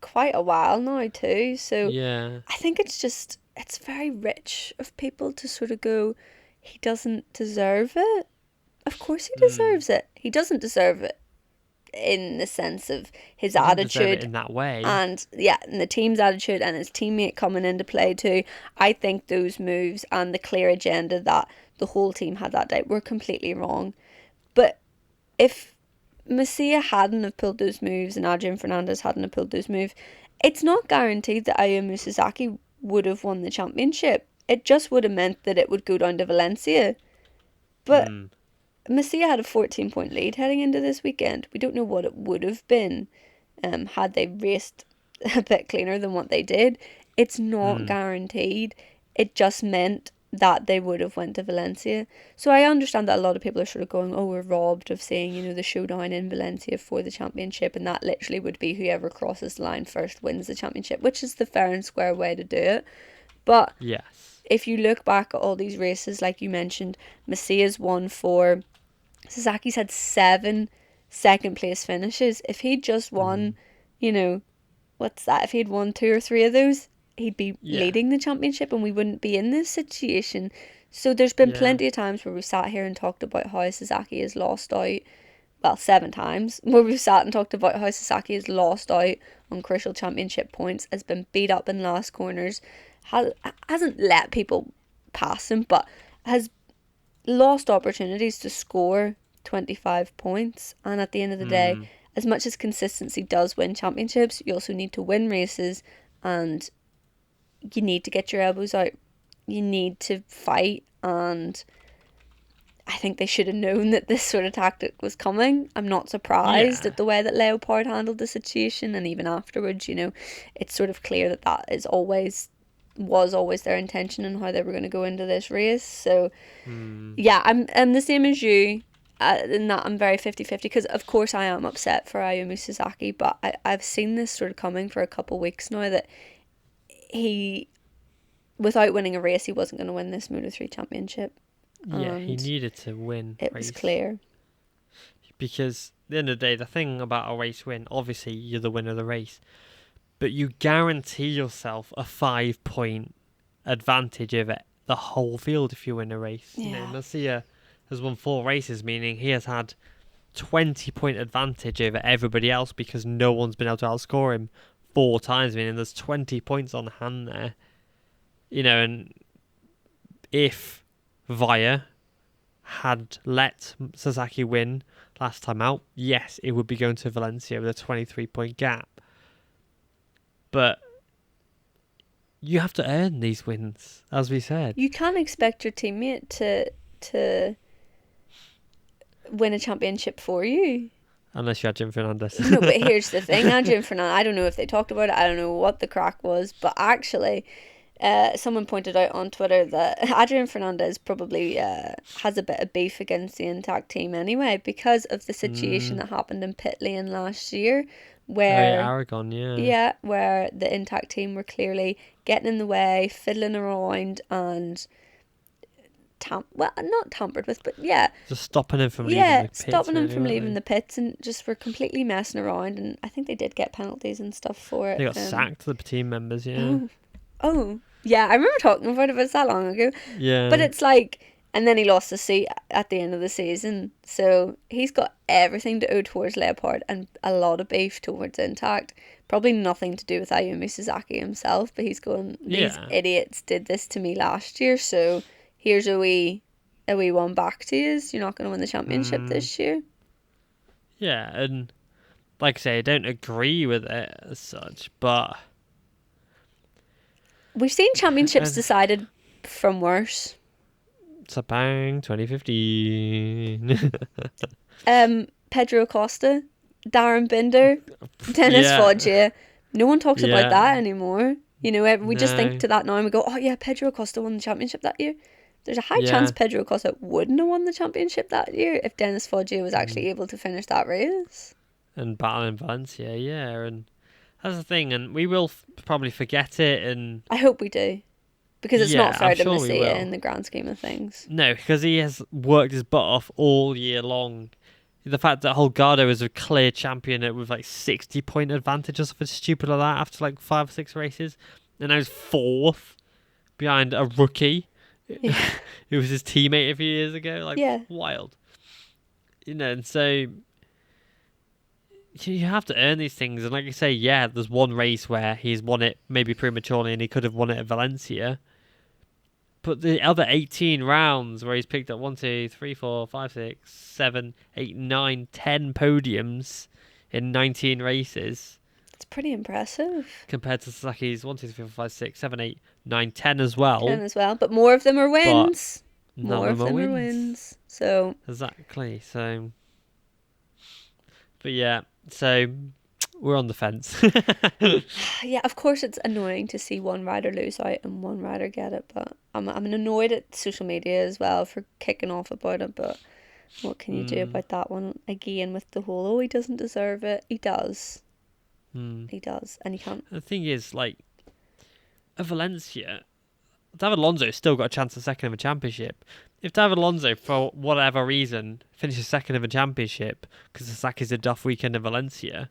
quite a while now too, so Yeah. I think it's very rich of people to sort of go, he doesn't deserve it. Of course he deserves it. He doesn't deserve it in the sense of his attitude in that way, and the team's attitude and his teammate coming into play too. I think those moves and the clear agenda that the whole team had that day were completely wrong. But if Masia hadn't have pulled those moves and Adrian Fernandez hadn't have pulled those moves, it's not guaranteed that Ayumu Sasaki would have won the championship. It just would have meant that it would go down to Valencia. But Masia had a 14-point lead heading into this weekend. We don't know what it would have been had they raced a bit cleaner than what they did. It's not guaranteed. It just meant that they would have went to Valencia. So I understand that a lot of people are sort of going, oh, we're robbed of seeing, the showdown in Valencia for the championship, and that literally would be whoever crosses the line first wins the championship, which is the fair and square way to do it. But yes, if you look back at all these races, like you mentioned, Masia's won 4, Sasaki's had 7 second place finishes. If he'd just won, what's that? If he'd won 2 or 3 of those, he'd be leading the championship and we wouldn't be in this situation. So there's been plenty of times where we sat here and talked about how Sasaki has lost out. Well, 7 times where we've sat and talked about how Sasaki has lost out on crucial championship points, has been beat up in last corners, hasn't let people pass him, but has lost opportunities to score 25 points. And at the end of the day, as much as consistency does win championships, you also need to win races, and you need to get your elbows out. You need to fight, and I think they should have known that this sort of tactic was coming. I'm not surprised at the way that Leopard handled the situation, and even afterwards, it's sort of clear that was always their intention and how they were going to go into this race. So I'm the same as you in that I'm very 50-50, because of course I am upset for Ayumu Sasaki, but I've seen this sort of coming for a couple of weeks now, that he without winning a race, he wasn't going to win this Moto3 championship. Yeah, he And needed to win. it was clear. Because at the end of the day, the thing about a race win, obviously you're the winner of the race, but you guarantee yourself a 5-point advantage over the whole field if you win a race. Yeah. You know, Masia has won 4 races, meaning he has had 20-point advantage over everybody else because no one's been able to outscore him 4 times, meaning there's 20 points on hand there. You know, and if Via had let Sasaki win last time out, yes, it would be going to Valencia with a 23-point gap. But you have to earn these wins, as we said. You can't expect your teammate to win a championship for you. Unless you had Jim Fernandez. No, but here's the thing. Adrian Fernandez, I don't know if they talked about it. I don't know what the crack was. But actually, someone pointed out on Twitter that Adrian Fernandez probably has a bit of beef against the Intact team anyway because of the situation that happened in pit lane last year. Where Aragon, where the Intact team were clearly getting in the way, fiddling around, and not tampered with, but just stopping him from leaving the pits. Stopping him from leaving the pits, and just were completely messing around. And I think they did get penalties and stuff for it. They got sacked, the team members. Oh, yeah, I remember talking about it. It was that long ago. Yeah, but it's like. And then he lost the seat at the end of the season. So he's got everything to owe towards Leopard and a lot of beef towards Intact. Probably nothing to do with Ayumi Sasaki himself, but he's going, these idiots did this to me last year, so here's a wee one back to you. You're not going to win the championship this year. Yeah, and like I say, I don't agree with it as such, but... We've seen championships decided from worse. Sepang 2015. Pedro Acosta, Darren Binder, Dennis Foggia. No one talks about that anymore. You know, we just think to that now and we go, oh yeah, Pedro Acosta won the championship that year. There's a high chance Pedro Acosta wouldn't have won the championship that year if Dennis Foggia was actually able to finish that race. And battling Valencia, and that's the thing, and we will probably forget it, and I hope we do. Because it's not fair to Masia in the grand scheme of things. No, because he has worked his butt off all year long. The fact that Holgado is a clear champion with like 60-point advantage or something stupid like that after like 5 or 6 races. And now he's 4th behind a rookie who was his teammate a few years ago. Wild. You know, and so you have to earn these things. And like you say, there's one race where he's won it maybe prematurely and he could have won it at Valencia. But the other 18 rounds where he's picked up 1, 2, 3, 4, 5, 6, 7, 8, 9, 10 podiums in 19 races. It's pretty impressive. Compared to Sasaki's 1, 2, 3, 4, 5, 6, 7, 8, 9, 10 as well. 10 as well. But more of them are wins. More of them are wins. So. Exactly. So. But so we're on the fence. Yeah, of course it's annoying to see one rider lose out and one rider get it, but I'm annoyed at social media as well for kicking off about it, but what can you do about that one? Again, with the whole, he doesn't deserve it. He does. He does, and he can't. The thing is, like, at Valencia, David Alonso's still got a chance of second of a championship. If David Alonso, for whatever reason, finishes second of a championship because Sasaki's a duff weekend in Valencia...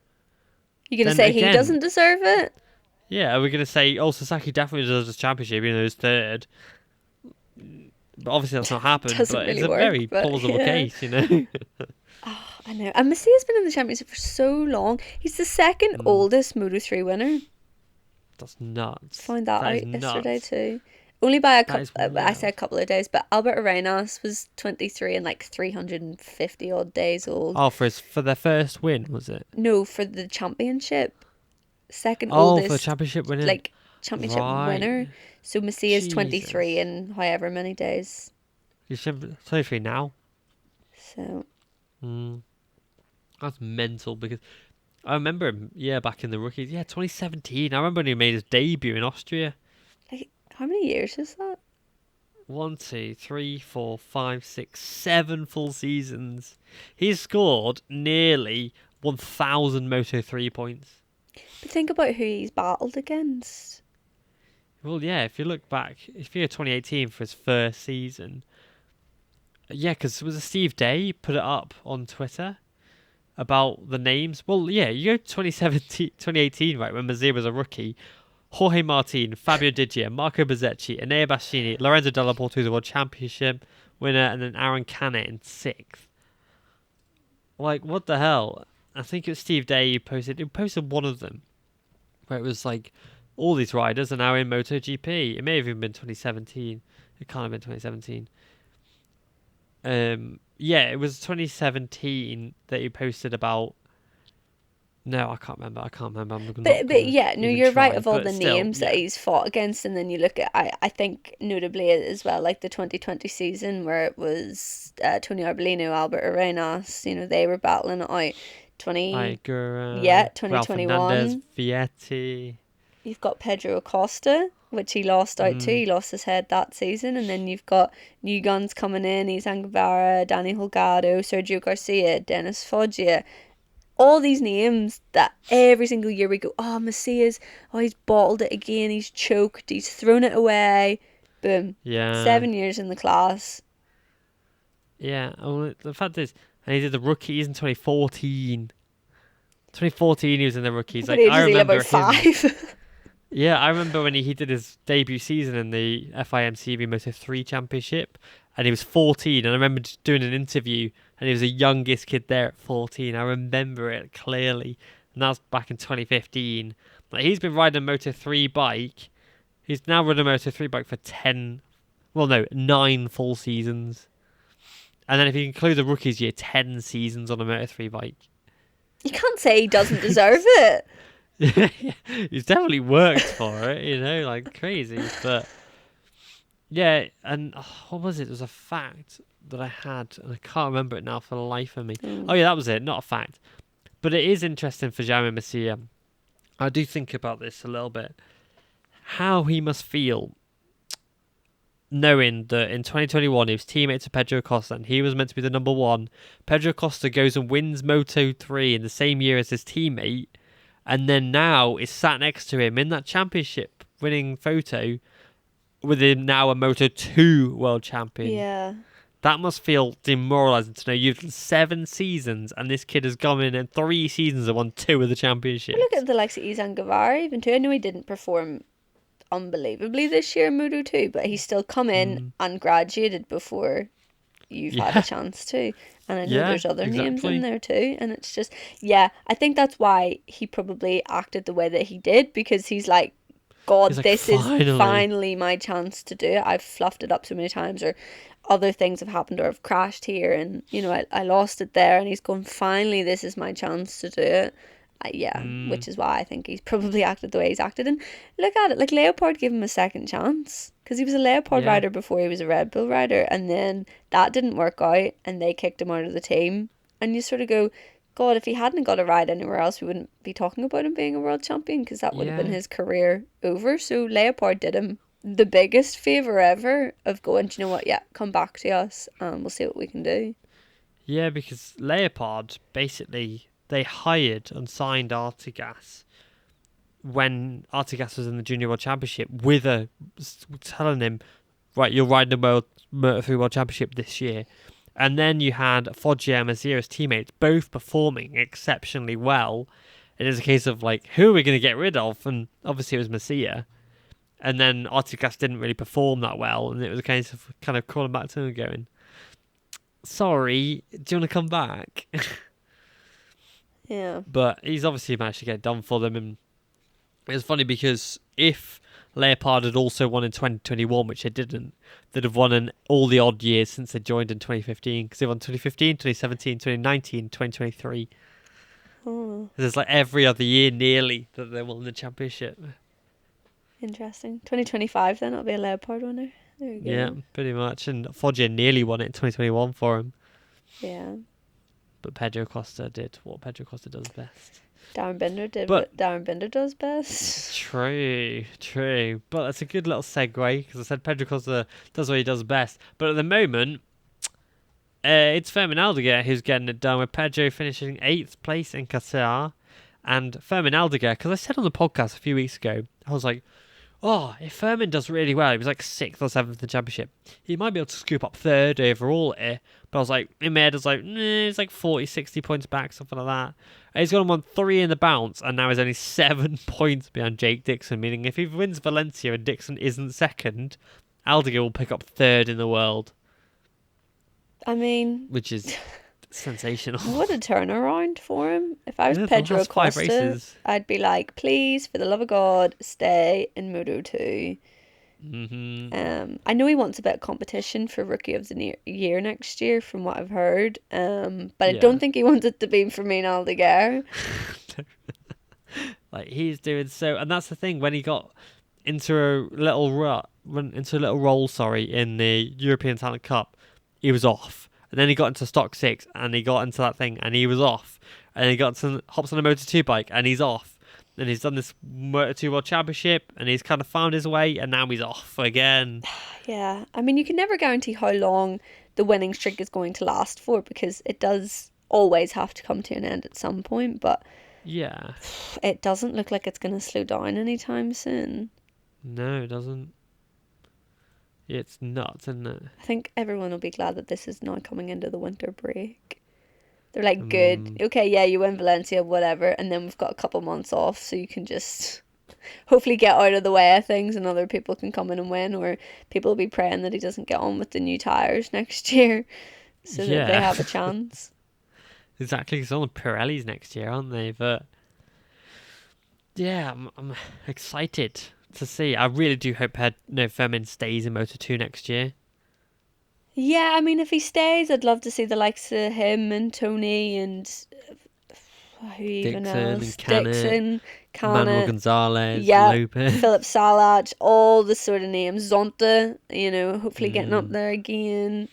You're going to say he doesn't deserve it? Yeah, we're going to say, Sasaki definitely deserves this championship, even though he's 3rd. But obviously that's not happened, but really it's a very plausible case, you know? I know. And Masia's been in the championship for so long. He's the second oldest Moto3 winner. That's nuts. Found that out yesterday too. Only by I say a couple of days, but Albert Arenas was 23 and like 350 odd days old. Oh, for their first win, was it? No, for the championship. Second oldest. For the championship winner. Like championship winner. So Masia is 23 in however many days. He's 23 now. So. That's mental because I remember him, back in the rookies. 2017. I remember when he made his debut in Austria. How many years is that? 1, 2, 3, 4, 5, 6, 7 full seasons. He's scored nearly 1,000 Moto3 points. But think about who he's battled against. Well, yeah, if you look back, if you go 2018 for his first season, yeah, because it was Steve Day put it up on Twitter about the names. Well, yeah, you go 2017, 2018, right, when Masia was a rookie. Jorge Martin, Fabio Di Giannantonio, Marco Bezzecchi, Enea Bassini, Lorenzo Della Porta, who's a World Championship winner, and then Aaron Canet in 6th. Like, what the hell? I think it was Steve Day who posted one of them, where it was like, all these riders are now in MotoGP. It may have even been 2017. It can't have been 2017. Yeah, it was 2017 that he posted about. No, I can't remember. But yeah, no, you're right. Of all the still, names that he's fought against, and then you look at, I think notably as well, like the 2020 season where it was Tony Arbolino, Albert Arenas, they were battling it out. 2021. Vietti. You've got Pedro Acosta, which he lost out to. He lost his head that season, and then you've got new guns coming in: Izan Guevara, Danny Holgado, Sergio Garcia, Dennis Foggia. All these names that every single year we go, oh, Masia's, he's bottled it again, he's choked, he's thrown it away. Boom. Yeah. 7 years in the class. Yeah. Well, the fact is, and he did the rookies in 2014. 2014, he was in the rookies. Like, I remember about 5. Yeah, I remember when he did his debut season in the FIM Moto3 Championship, and he was 14, and I remember just doing an interview, and he was the youngest kid there at 14. I remember it clearly, and that was back in 2015. Like, he's been riding a Moto3 bike. He's now ridden a Moto3 bike for 9 full seasons. And then if you include the rookies year, 10 seasons on a Moto3 bike. You can't say he doesn't deserve it. He's definitely worked for it, like crazy. But yeah, and what was it? It was a fact that I had, and I can't remember it now for the life of me. Oh yeah, that was it. Not a fact, but it is interesting for Jaume Masia. I do think about this a little bit. How he must feel knowing that in 2021 he was teammate to Pedro Acosta and he was meant to be the number 1. Pedro Acosta goes and wins Moto3 in the same year as his teammate, and then now is sat next to him in that championship winning photo with him now a Moto2 world champion. Yeah. That must feel demoralising to know you've done 7 seasons and this kid has gone in 3 seasons and won 2 of the championships. Look at the likes of Izan Guevara even too. I know he didn't perform unbelievably this year in Moto2, but he's still come in and graduated before you've had a chance to. And I know there's other names in there too, and it's just, I think that's why he probably acted the way that he did, because he's like, God, this is finally my chance to do it. I've fluffed it up so many times, or other things have happened, or I've crashed here and I lost it there, and he's going, finally this is my chance to do it. Which is why I think he's probably acted the way he's acted. And look at it, like Leopard gave him a second chance, because he was a Leopard rider before he was a Red Bull rider, and then that didn't work out and they kicked him out of the team. And you sort of go, God, if he hadn't got a ride anywhere else, we wouldn't be talking about him being a world champion, because that would have been his career over. So Leopard did him the biggest favour ever of going, do you know what, come back to us and we'll see what we can do. Yeah, because Leopard basically, they hired and signed Artigas when Artigas was in the Junior World Championship with telling him, right, you're riding the Moto3 World Championship this year. And then you had Foggia and Masia as teammates, both performing exceptionally well. It is a case of, like, who are we going to get rid of? And obviously it was Masia. And then Artigas didn't really perform that well. And it was a case of kind of calling back to him and going, sorry, do you want to come back? Yeah. But he's obviously managed to get it done for them. And it's funny because if Leopard had also won in 2021, which they didn't, they'd have won in all the odd years since they joined in 2015, because they won 2015, 2017, 2019, 2023. There's like every other year nearly that they won the championship. Interesting. 2025 then, it'll be a Leopard winner. There you go. Yeah, pretty much. And Foggia nearly won it in 2021 for him. Yeah. But Pedro Acosta did what Pedro Acosta does best. Darren Binder did what Darren Binder does best. True. But that's a good little segue, because I said Pedro Acosta does what he does best. But at the moment, it's Fermin Aldeguer who's getting it done, with Pedro finishing 8th place in Qatar. And Fermin Aldeguer, because I said on the podcast a few weeks ago, I was like, if Furman does really well, he was like 6th or 7th in the championship, he might be able to scoop up 3rd overall here. But I was like, in my head, I was like, it's like 40, 60 points back, something like that. And he's got him on 3 in the bounce, and now he's only 7 points behind Jake Dixon, meaning if he wins Valencia and Dixon isn't 2nd, Aldiger will pick up 3rd in the world. I mean, which is sensational. What a turnaround for him. If I was Yeah, the Pedro last 5 Acosta, races. I'd be like, please, for the love of God, stay in Moto2. I know he wants a bit of competition for Rookie of the Year next year, from what I've heard. But I don't think he wants it to be for me and Aldiger. Like, he's doing so, and that's the thing. When he got into a little role, in the European Talent Cup, he was off. And then he got into Stock 6, and he got into that thing, and he was off. And he hops on a Moto2 bike, and he's off. And he's done this Moto2 World Championship, and he's kind of found his way, and now he's off again. Yeah, I mean, you can never guarantee how long the winning streak is going to last for, because it does always have to come to an end at some point, but yeah, it doesn't look like it's going to slow down anytime soon. No, it doesn't. It's nuts, isn't it? I think everyone will be glad that this is now coming into the winter break. They're like, good, okay, yeah, you win Valencia, whatever, and then we've got a couple months off, so you can just hopefully get out of the way of things and other people can come in and win, or people will be praying that he doesn't get on with the new tyres next year so that they have a chance. Exactly, it's on the Pirellis next year, aren't they? But yeah, I'm excited to see. I really do hope Furman stays in Moto2 next year. Yeah, I mean, if he stays, I'd love to see the likes of him and Tony and who even else? Dixon, Manuel Gonzalez, yeah, Lopez, Philip Salat, all the sort of names. Zonta, hopefully getting up there again.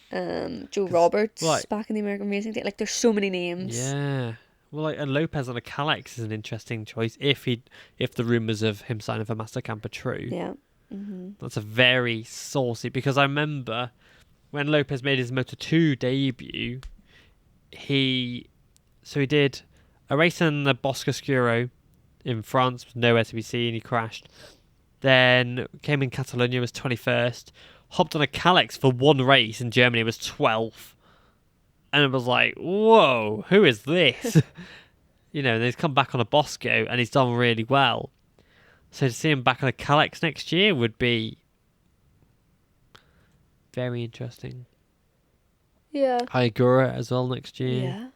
Joe Roberts back in the American Racing Team. Like, there's so many names. Yeah. Well, and Lopez on a Calex is an interesting choice if the rumours of him signing for Mastercamp are true. Yeah. That's a very saucy, because I remember when Lopez made his Moto2 debut, he did a race in the Boscoscuro in France, with nowhere to be seen, he crashed. Then came in Catalonia, was 21st, hopped on a Calex for one race in Germany, was 12th. And it was like, whoa, who is this? And he's come back on a Bosco and he's done really well. So to see him back on a Calex next year would be very interesting. Yeah. Hyagura as well next year. Yeah.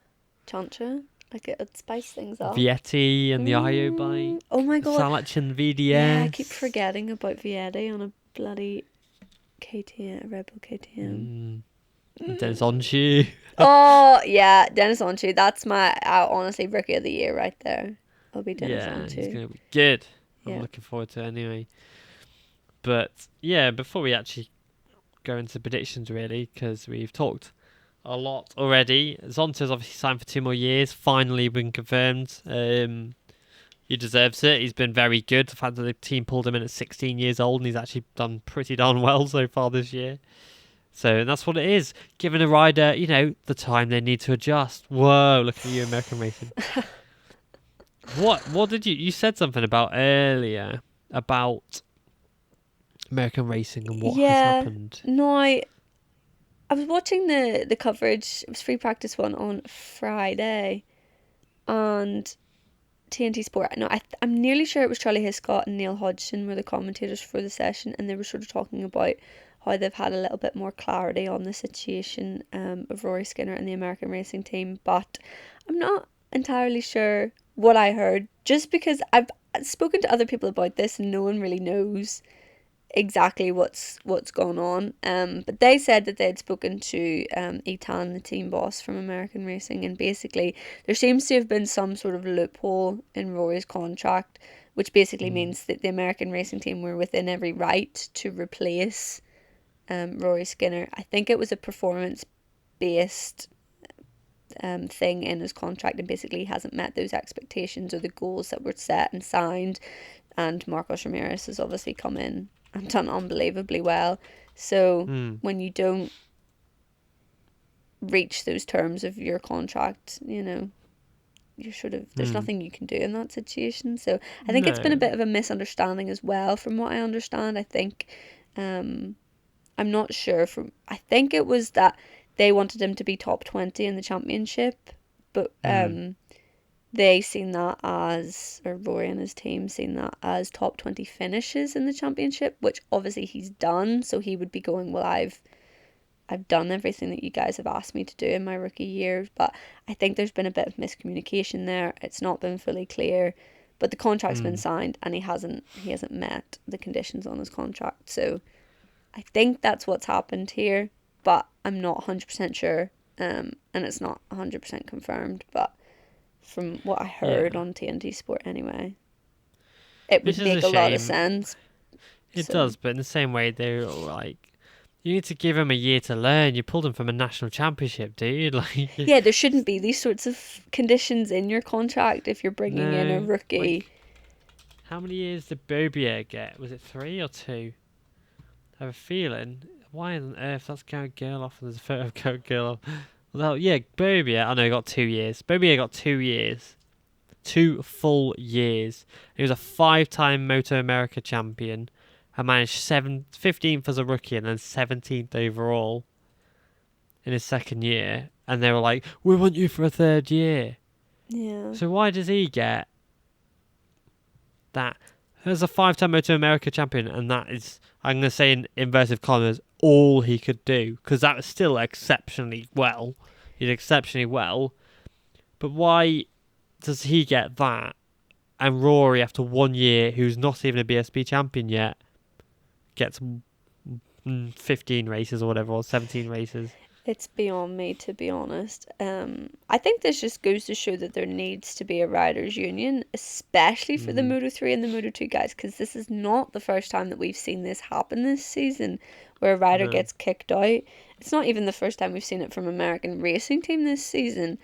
Chancha. Like, it'd spice things up. Vietti and the IO bike. Oh my God. Salach and VDS. Yeah, I keep forgetting about Vietti on a bloody KTM, a Red Bull KTM. Dennis Onshu. Oh, yeah, Dennis Onshu. That's my, honestly, Rookie of the Year right there. It'll be Dennis Onshu. Yeah, he's going to be good. Yeah. I'm looking forward to it anyway. But, yeah, before we actually go into predictions, really, because we've talked a lot already. Zonta's obviously signed for 2 more years, finally been confirmed. He deserves it. He's been very good. The fact that the team pulled him in at 16 years old, and he's actually done pretty darn well so far this year. So that's what it is. Giving a rider, the time they need to adjust. Whoa, look at you, American Racing. What did you said something about earlier about American Racing and what has happened? No, I was watching the coverage. It was Free Practice 1 on Friday, and TNT Sport. No, I'm nearly sure it was Charlie Hiscott and Neil Hodgson were the commentators for the session, and they were sort of talking about how they've had a little bit more clarity on the situation of Rory Skinner and the American Racing Team, but I'm not entirely sure what I heard, just because I've spoken to other people about this and no one really knows exactly what's going on. But they said that they'd spoken to Etan, the team boss from American Racing, and basically there seems to have been some sort of loophole in Rory's contract, which basically means that the American Racing Team were within every right to replace Rory Skinner. I think it was a performance-based thing in his contract, and basically he hasn't met those expectations or the goals that were set and signed, and Marcos Ramirez has obviously come in and done unbelievably well. So when you don't reach those terms of your contract, there's nothing you can do in that situation. So I think it's been a No. bit of a misunderstanding as well, from what I understand. I think, I'm not sure. I think it was that they wanted him to be top 20 in the championship, but they seen that as, or Rory and his team seen that as top 20 finishes in the championship, which obviously he's done. So he would be going, well, I've done everything that you guys have asked me to do in my rookie year. But I think there's been a bit of miscommunication there. It's not been fully clear, but the contract's been signed and he hasn't met the conditions on his contract. So I think that's what's happened here, but I'm not 100% sure. And it's not 100% confirmed, but from what I heard on TNT Sport anyway, it would make a lot of sense. It does, but in the same way, they're like, you need to give him a year to learn. You pulled him from a national championship, dude. Like, yeah, there shouldn't be these sorts of conditions in your contract if you're bringing in a rookie. Like, how many years did Bobia get? Was it 3 or 2? I have a feeling. Why on earth that's Garrett Gerloff and there's a photo of Garrett Gerloff? Well, yeah, Bobia. I know he got 2 years. Bobia got 2 years. 2 full years. He was a 5-time Moto America champion. I managed 15th as a rookie and then 17th overall in his second year. And they were like, we want you for a 3rd year. Yeah. So why does he get that? As a 5-time Moto America champion, and that is, I'm going to say in inverted commas, all he could do, because that was still exceptionally well. He did exceptionally well. But why does he get that, and Rory, after 1 year, who's not even a BSB champion yet, gets 15 races or whatever, or 17 races? It's beyond me, to be honest. I think this just goes to show that there needs to be a riders' union, especially for the Moto3 and the Moto2 guys, because this is not the first time that we've seen this happen this season, where a rider gets kicked out. It's not even the first time we've seen it from American racing team this season.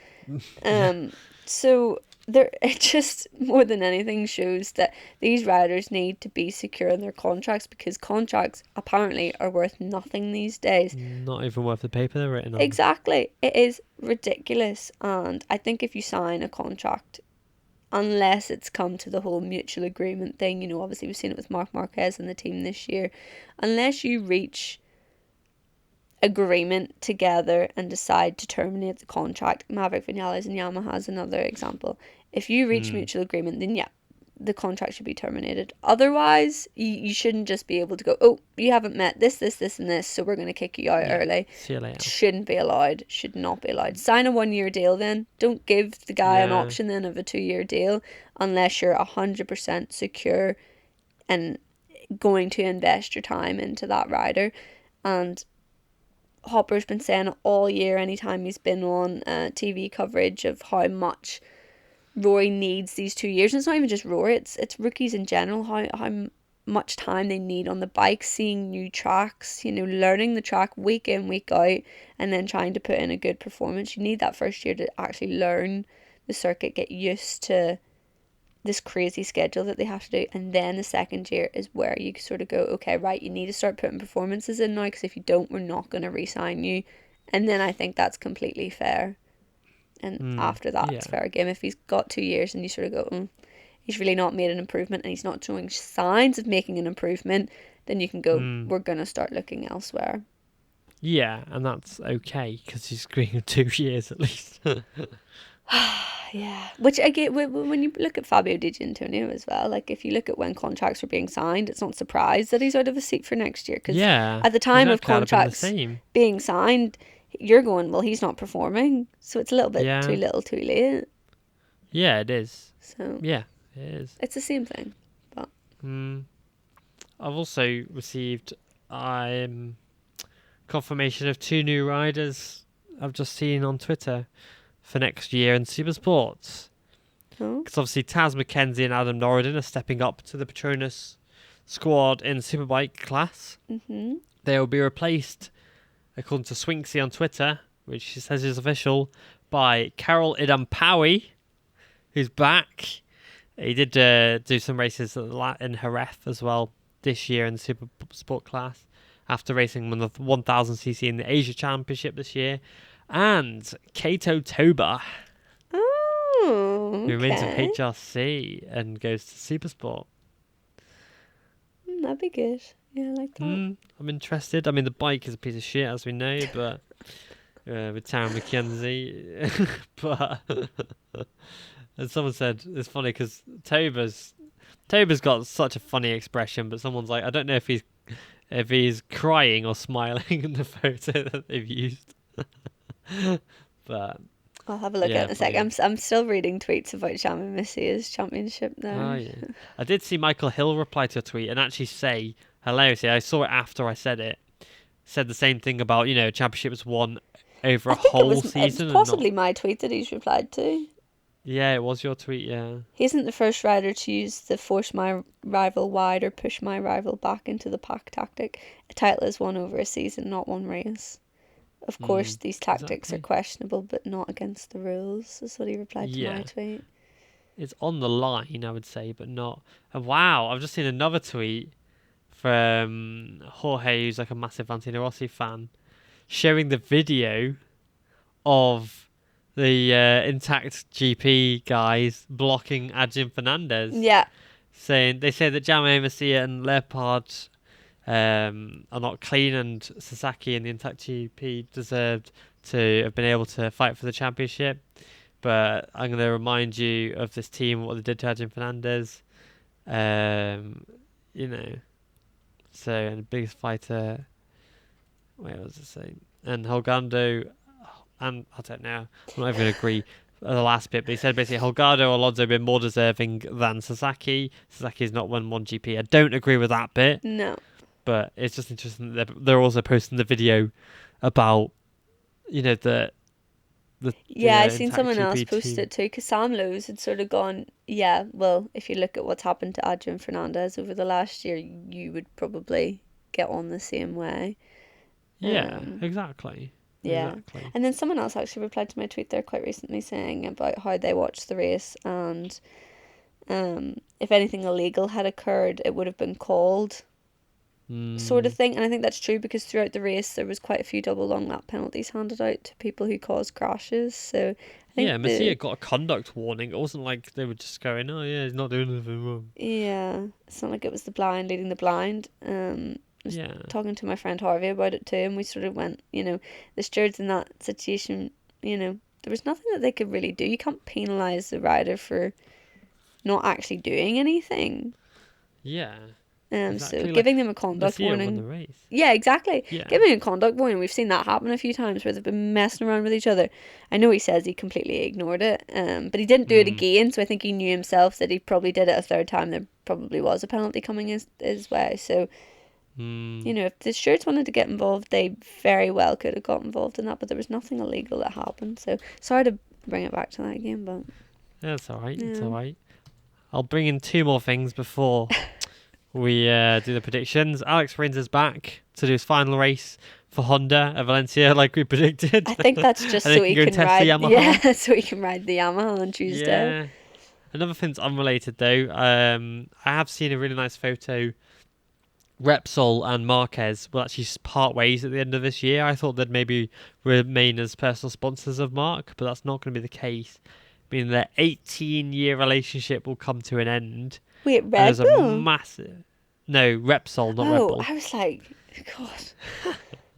So it just more than anything shows that these riders need to be secure in their contracts, because contracts apparently are worth nothing these days. Not even worth the paper they're written on. Exactly. It is ridiculous. And I think if you sign a contract, unless it's come to the whole mutual agreement thing, obviously we've seen it with Marc Marquez and the team this year, unless you reach agreement together and decide to terminate the contract. Maverick Vinales and Yamaha is another example. If you reach mutual agreement, then the contract should be terminated. Otherwise, you shouldn't just be able to go, oh, you haven't met this, and this, so we're going to kick you out early. See you later. Shouldn't be allowed. Should not be allowed. Sign a 1-year deal then. Don't give the guy an option then of a 2-year deal unless you're 100% secure and going to invest your time into that rider. And Hopper's been saying all year, anytime he's been on TV coverage, of how much Rory needs these 2 years. And it's not even just Rory, it's rookies in general, how much time they need on the bike, seeing new tracks, learning the track week in, week out, and then trying to put in a good performance. You need that first year to actually learn the circuit, get used to this crazy schedule that they have to do, and then the second year is where you sort of go, okay, right, you need to start putting performances in now, because if you don't, we're not going to re-sign you. And then I think that's completely fair. And after that, it's fair game. If he's got 2 years and you sort of go, he's really not made an improvement and he's not showing signs of making an improvement, then you can go, we're going to start looking elsewhere. Yeah, and that's okay, because he's agreeing 2 years at least. Yeah, which I get when you look at Fabio Di Giannantonio as well. Like, if you look at when contracts were being signed, it's not surprised that he's out of a seat for next year, because at the time of contracts being signed, you're going, well, he's not performing, so it's a little bit too little too late. Yeah, it is. So yeah, it is. It's the same thing. But I've also received confirmation of 2 new riders I've just seen on Twitter for next year in Supersports. Because obviously Taz McKenzie and Adam Norridon are stepping up to the Petronas squad in Superbike class. They will be replaced, according to Swinksy on Twitter, which she says is official, by Carol Idampawi, who's back. He did do some races in Jerez as well this year in the Super Sport class, after racing on the 1000cc in the Asia Championship this year. And Kato Toba. Oh, who remains with okay. HRC and goes to Supersport. That'd be good. Yeah, I like that. I'm interested. I mean, the bike is a piece of shit, as we know, but with Tara McKenzie. But as someone said, it's funny because Toba's got such a funny expression, but someone's like, I don't know if he's crying or smiling in the photo that they've used. But I'll have a look at yeah, it in a sec. I'm still reading tweets about Jaume Masia's championship oh there. yeah, I did see Michael Hill reply to a tweet and actually say hilariously. I saw it after I said it. Said the same thing about championship was won over I a think it whole was season and not. possibly my tweet that he's replied to. Yeah, it was your tweet. Yeah. He isn't the first rider to use the force my rival wide or push my rival back into the pack tactic. A title is won over a season, not one race. Of course, these tactics are Exactly. questionable, but not against the rules, is what he replied to my Yeah. tweet. It's on the line, I would say, but not. And wow, I've just seen another tweet from Jorge, who's like a massive Valentino Rossi fan, showing the video of the intact GP guys blocking Adrian Fernandez, Yeah, saying they say that Jaume Masia and Leopard are not clean, and Sasaki and the intact GP deserved to have been able to fight for the championship. But I'm going to remind you of this team, what they did to Adrian Fernandez. You know, so, and the biggest fighter. Wait, what was it saying? And Holgando, and I don't know. I'm not even going to agree on the last bit, but he said basically Holgado or Alonso have been more deserving than Sasaki. Sasaki's not won one GP. I don't agree with that bit, no. but it's just interesting that they're also posting the video about, the Yeah, I seen intact someone else GP post team. it too, because Sam Lowe's had sort of gone, yeah, well, if you look at what's happened to Adrian Fernandez over the last year, you would probably get on the same way. Yeah, Um, exactly. yeah. Exactly. And then someone else actually replied to my tweet there quite recently saying about how they watched the race and if anything illegal had occurred, it would have been called, sort of Mm. thing. And I think that's true because throughout the race there was quite a few double long lap penalties handed out to people who caused crashes. So I Yeah, think the Masia got a conduct warning. It wasn't like they were just going, "Oh yeah, he's not doing anything wrong." yeah, it's not like it was the blind leading the blind. I was Yeah, talking to my friend Harvey about it too, and we sort of went, the stewards in that situation, there was nothing that they could really do. You can't penalise the rider for not actually doing anything. yeah, So exactly. Like giving them a conduct Masia won the warning. race. Yeah, exactly. Yeah. Giving a conduct warning. We've seen that happen a few times where they've been messing around with each other. I know he says he completely ignored it, but he didn't do it Mm. again. So I think he knew himself that he probably did it a third time. There probably was a penalty coming his way. So Mm. if the stewards wanted to get involved, they very well could have got involved in that. But there was nothing illegal that happened. So sorry to bring it back to that again, but Yeah, it's all right. It's yeah. all right. I'll bring in two more things before we do the predictions. Alex Rins is back to do his final race for Honda at Valencia, like we predicted. I think that's just And so they he can go and can test the ride. Yamaha. Yeah, so he can ride the Yamaha on Tuesday. Yeah. Another thing's unrelated though. I have seen a really nice photo. Repsol and Marquez will actually part ways at the end of this year. I thought they'd maybe remain as personal sponsors of Mark, but that's not going to be the case. Meaning their 18-year relationship will come to an end. Wait, And Red there's a Bull? massive... No, Repsol, not Red Oh, Bull. I was like, God,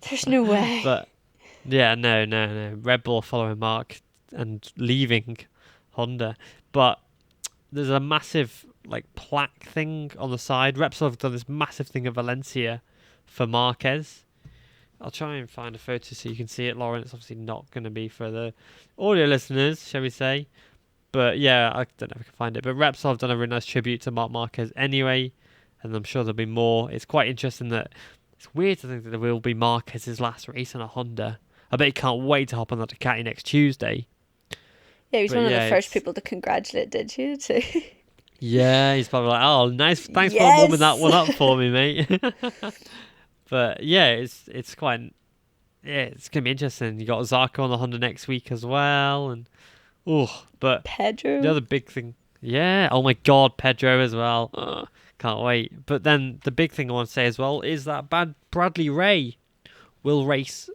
there's no way. But, yeah, no. Red Bull following Mark and leaving Honda. But there's a massive plaque thing on the side. Repsol have done this massive thing at Valencia for Marquez. I'll try and find a photo so you can see it, Lauren. It's obviously not going to be for the audio listeners, shall we say. But yeah, I don't know if I can find it. But Repsol have done a really nice tribute to Marc Marquez anyway, and I'm sure there'll be more. It's quite interesting that it's weird to think that there will be Marquez's last race on a Honda. I bet he can't wait to hop on that Ducati next Tuesday. Yeah, he was But one of yeah, the first people to congratulate Diggia too. yeah, he's probably like, oh, nice, thanks for warming that Yes! one up for me, mate. But yeah, it's quite, yeah, it's gonna be interesting. You got Zarco on the Honda next week as well, and but the Pedro. other big thing, yeah, oh my God, Pedro as well. Ugh, can't wait. But then the big thing I want to say as well is that Bradley Ray will race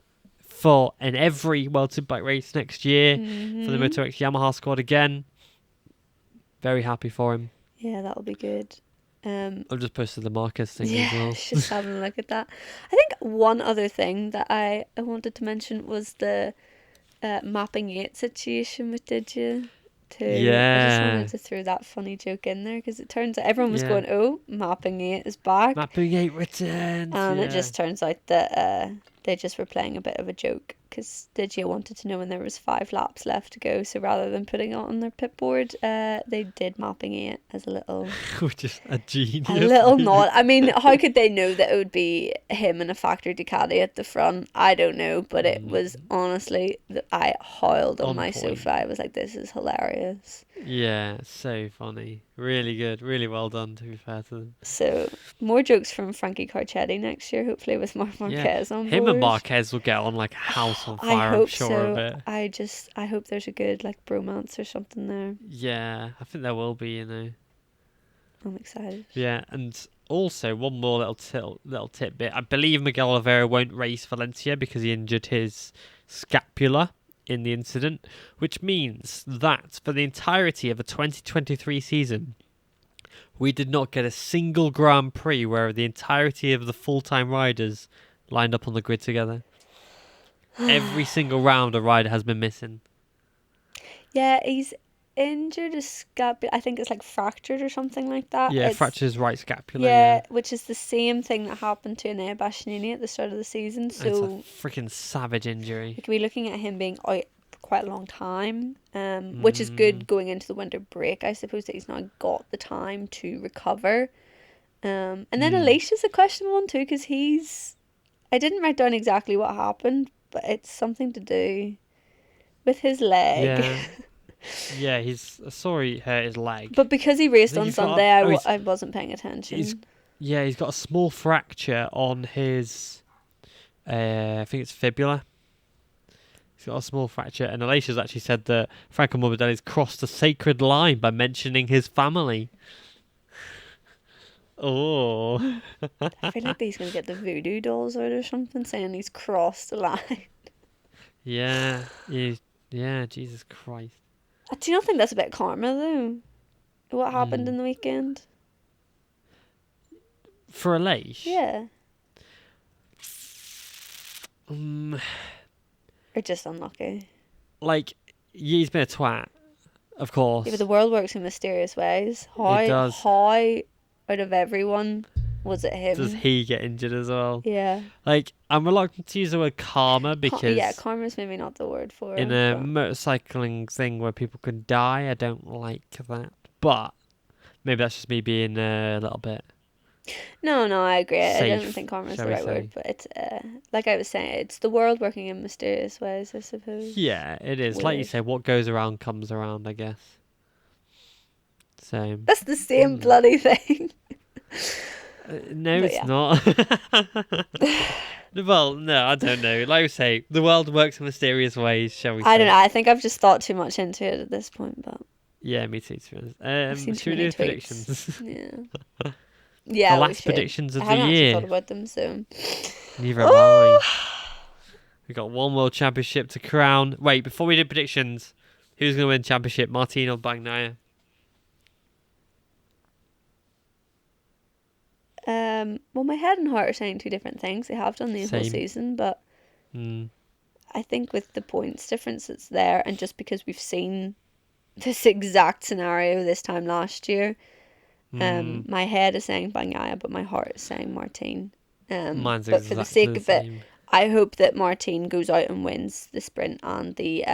for every World Superbike race next year for the Mm-hmm. Moto3 Yamaha squad again. Very happy for him. Yeah, that'll be good. I've just posted the Marcus thing Yeah, as well. just having a look at that. I think one other thing that I wanted to mention was the mapping 8 situation with Diggia too. I just wanted Yeah. to throw that funny joke in there because it turns out everyone was Yeah. going, "Oh, mapping 8 is back," Mapping 8 returns. and it Yeah. just turns out that they just were playing a bit of a joke because Diggia wanted to know when there was 5 laps left to go. So rather than putting it on their pit board, they did mapping 8 as a little. Which is a genius. A little move. nod. I mean, how could they know that it would be him and a factory Ducati at the front? I don't know, but it was honestly, I howled on On my point. sofa. I was like, this is hilarious. Yeah, so funny. Really good. Really well done, to be fair to them. So, more jokes from Frankie Carcetti next year, hopefully with Marc Marquez on Him board. and Marquez will get on like a house on I fire, I'm hope sure so. of it. I hope there's a good like bromance or something there. Yeah, I think there will be, you know. I'm excited. Yeah, and also one more little tidbit. I believe Miguel Oliveira won't race Valencia because he injured his scapula in the incident, which means that for the entirety of the 2023 season, we did not get a single Grand Prix where the entirety of the full-time riders lined up on the grid together. Every single round a rider has been missing. Yeah, he's injured his scapula. I think it's like fractured or something like that. Yeah, It's, fractures his right scapula. yeah, which is the same thing that happened to Enea Bastianini at the start of the season. It's a So freaking savage injury. we could be looking at him being out for quite a long time, which is good going into the winter break. I suppose that he's now got the time to recover. And then Aleix is a questionable one too because I didn't write down exactly what happened, but it's something to do with his leg. Yeah. Yeah, I saw he hurt his leg. But because he raced think on he's got Sunday, I wasn't paying attention. He's got a small fracture on his, I think it's fibula. He's got a small fracture, and Aleix has actually said that Franco Morbidelli's crossed a sacred line by mentioning his family. Oh. I feel like he's going to get the voodoo dolls out or something saying he's crossed the line. Yeah, Jesus Christ. Do you not think that's a bit karma though? What happened in the weekend? For Aleix? Yeah. Or just unlucky. Like, he's been a twat, of course. Yeah, but the world works in mysterious ways. It does. How out of everyone was it him? Does he get injured as well? Yeah. Like, I'm reluctant to use the word karma because... yeah, karma's maybe not the word for it. In a motorcycling thing where people can die, I don't like that. But maybe that's just me being a little bit... No, I agree. I safe, don't think karma's the shall we right say. word, but it's like I was saying, it's the world working in mysterious ways, I suppose. Yeah, it is. Like you Weird. say, what goes around comes around, I guess. So... That's the same bloody thing. no, But it's yeah. not. Well, no, I don't know. Like I say, the world works in mysterious ways, shall we say. I don't know. I think I've just thought too much into it at this point, but Yeah, me too, to be I've honest. seen Should too we many do tweets. predictions? Yeah. Yeah, The we last should. predictions of I the haven't year. actually thought about them, so. Neither have I. We got one world championship to crown. Wait, before we do predictions, who's going to win championship, Martin or Bagnaia? Well, my head and heart are saying two different things. They have done the whole Same. season, but Mm. I think with the points difference that's there, and just because we've seen this exact scenario this time last year, my head is saying Bagnaia, but my heart is saying Martin. Mine's But for the exactly sake the of it, same. I hope that Martin goes out and wins the sprint and the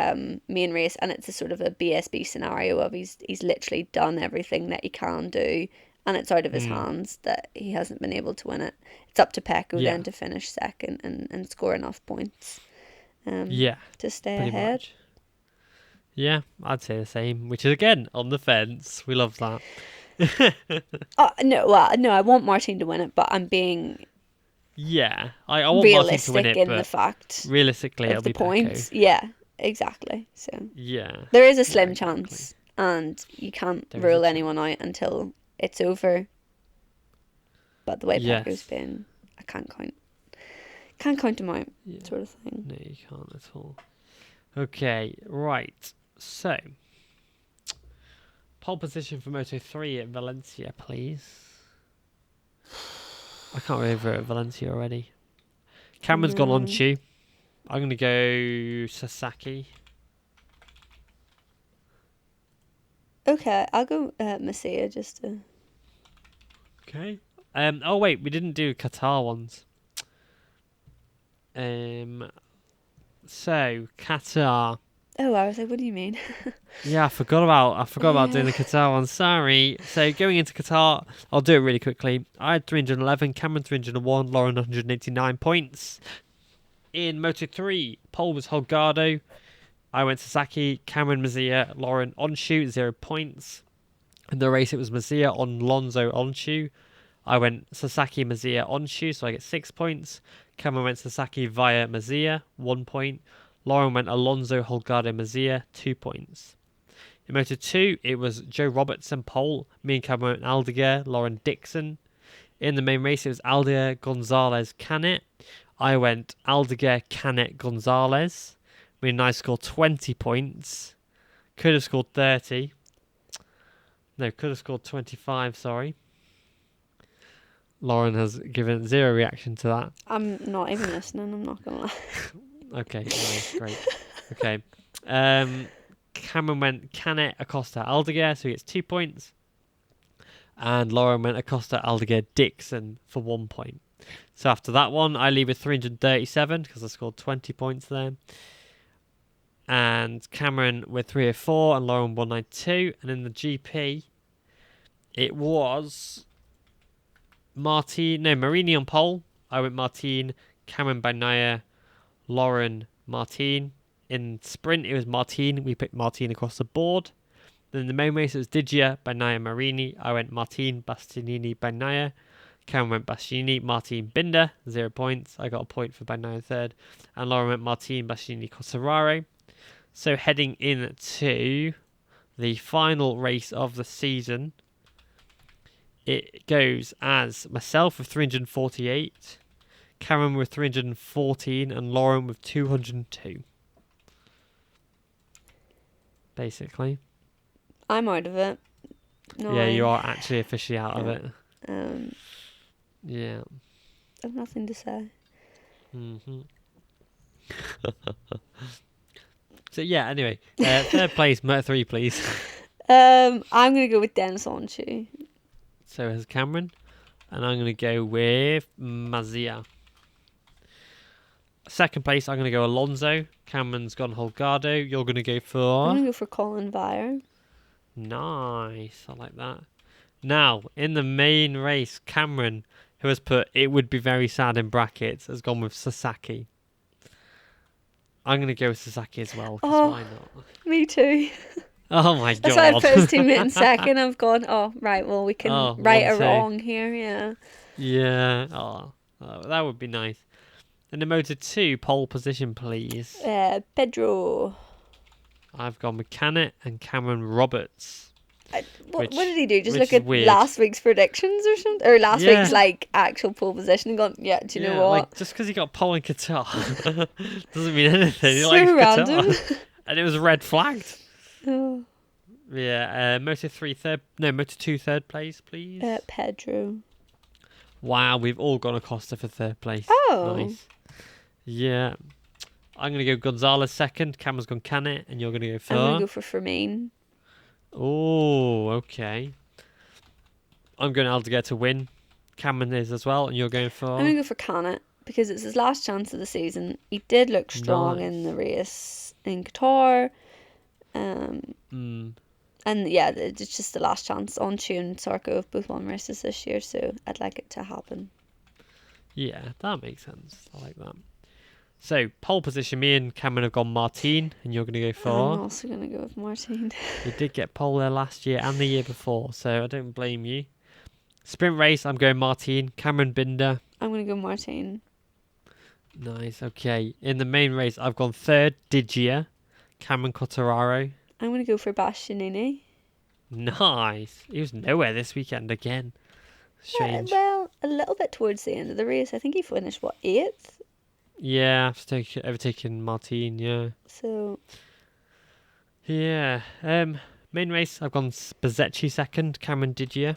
main race, and it's a sort of a BSB scenario of he's literally done everything that he can do, and it's out of his hands that he hasn't been able to win it. It's up to Pecco Yeah. then to finish second and score enough points Yeah, to stay pretty ahead. much. Yeah, I'd say the same, which is, again, on the fence. We love that. No, I want Martin to win it, but I'm being Yeah, I want Martin to win realistic it, in the but fact realistically, it'll of the be Pecco. points. Yeah, exactly. So Yeah. there is a Yeah, slim exactly. chance, and you can't There is a rule chance. anyone out until it's over. But the way Yes. Pecco's been, I can't count him out, Yeah. sort of thing. No, you can't at all. Okay, right. So, Pole position for Moto3 at Valencia, please. I can't remember at Valencia already. Cameron's gone on Chu. I'm going to go Sasaki. Okay, I'll go Masia just to... Okay. Oh wait, we didn't do Qatar ones. So Qatar. Oh, I was like, what do you mean? Yeah, I forgot about doing the Qatar one. Sorry. So going into Qatar, I'll do it really quickly. I had 311, Cameron 301, Lauren 189 points. In Moto3, pole was Holgado. I went Sasaki, Cameron Masia, Lauren Onshu, 0 points. In the race, it was Masia on Lonzo Onshu. I went Sasaki Masia Onshu, so I get 6 points. Cameron went Sasaki via Masia, 1 point. Lauren went Alonso Holgado Masia, 2 points. In Moto 2, it was Joe Robertson pole. Me and Cameron went Aldeguer, Lauren Dixon. In the main race, it was Aldeguer, Gonzalez, Canet. I went Aldeguer, Canet, Gonzalez. Me and I scored 20 points. Could have scored 30. No, could have scored 25, sorry. Lauren has given 0 reaction to that. I'm not even listening, I'm not going to lie. Okay, nice, great. Okay. Cameron went Canet, Acosta, Aldeguer, so he gets 2 points. And Lauren went Acosta, Aldeguer, Dixon for 1 point. So after that one, I leave with 337 because I scored 20 points there. And Cameron with 304 and Lauren 192. And in the GP, it was Marini on pole. I went Martin, Cameron Bagnaia, Lauren Martin. In sprint, it was Martin. We picked Martin across the board. Then in the main race, it was Diggia, Bagnaia, Marini. I went Martin, Bastianini, Bagnaia. Cameron went Bastianini, Martin, Binder, 0 points. I got a point for Bagnaia third. And Lauren went Martin, Bastianini, Cosararo. So heading into the final race of the season, it goes as myself with 348, Cameron with 314, and Lauren with 202. Basically. I'm out of it. No, Yeah, you are actually officially out of it. I Yeah. have nothing to say. So yeah, anyway, third place, Moto3, please. I'm going to go with Dennis Onchu. So has Cameron. And I'm going to go with Masia. Second place, I'm going to go Alonso. Cameron's gone Holgado. You're going to go for... I'm going to go for Colin Vire. Nice. I like that. Now, in the main race, Cameron, who has put "it would be very sad" in brackets, has gone with Sasaki. I'm going to go with Sasaki as well, because why not? Me too. Oh my god. That's why I put his teammate in second. I've gone, oh, right, well, we can right a wrong here, yeah. Yeah. Oh, that would be nice. And the Moto2 pole position, please. Pedro. I've gone with Canet and Cameron Roberts. What did he do? Just look at weird. last week's predictions or something? Or last week's, like, actual pole position and gone, yeah, do you know what? Like, just because he got pole in Qatar doesn't mean anything. He So likes random. Qatar. And it was red flagged. Oh. Yeah, Moto2 third place, please. Pedro. Wow, we've all gone Acosta for third place. Oh. Nice. Yeah. I'm going to go Gonzalez second. Cameron's gone Canet, and you're going to go for... I'm going to go for Firmine. Oh, okay. I'm going Aldeguer to win. Cameron is as well, and you're going for... I'm going to go for Canet because it's his last chance of the season. He did look strong in the race in Qatar. And yeah, it's just the last chance. Onchu and Sarko have both won races this year, so I'd like it to happen. Yeah, that makes sense. I like that. So, pole position, me and Cameron have gone Martin, and you're going to go for... I'm also going to go with Martin. You did get pole there last year and the year before, so I don't blame you. Sprint race, I'm going Martin. Cameron Binder. I'm going to go Martin. Nice, okay. In the main race, I've gone third, Diggia. Cameron Cottararo. I'm going to go for Bastianini. Nice. He was nowhere this weekend again. Strange. Well, a little bit towards the end of the race. I think he finished, 8th? Yeah, overtaken Martin, yeah. So... Yeah. Main race, I've gone Spazecchi second, Cameron Diggia.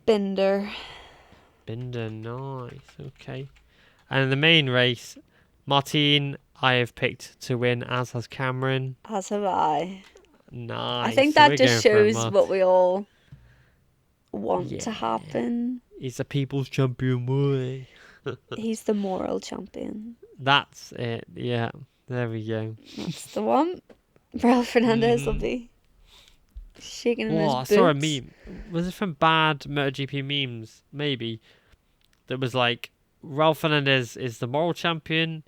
Binder. Nice, okay. And in the main race, Martin, I have picked to win, as has Cameron. As have I. Nice. I think so that we're just going for shows Mart- what we all want Yeah. to happen. He's a people's champion, boy. He's the moral champion. That's it, yeah. There we go. That's the one. Raul Fernandez will be shaking in his Oh, I boots. saw a meme. Was it from bad MotoGP memes? Maybe. That was like, Raul Fernandez is the moral champion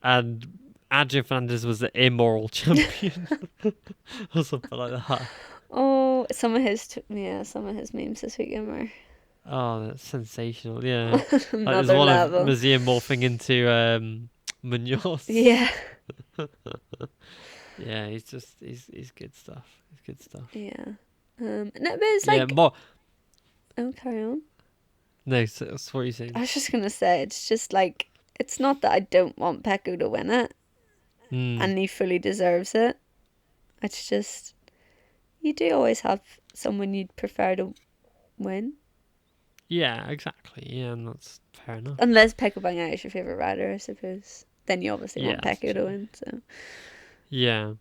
and Adrian Fernandez was the immoral champion. Or something like that. Oh, some of his memes this weekend were Oh, that's sensational, yeah. Like there's another one level. of Masia morphing into Munoz. Yeah. Yeah, he's good stuff. He's good stuff. Yeah. No, but it's like... Yeah, more... Oh, carry on. No, so, that's what you're saying. I was just going to say, it's just like... It's not that I don't want Pecco to win it, and he fully deserves it. It's just... You do always have someone you'd prefer to win. Yeah, exactly. Yeah, and that's fair enough. Unless Pecco Bagnaia is your favourite rider, I suppose. Then you obviously want that's Pecco to true. win, so... Yeah.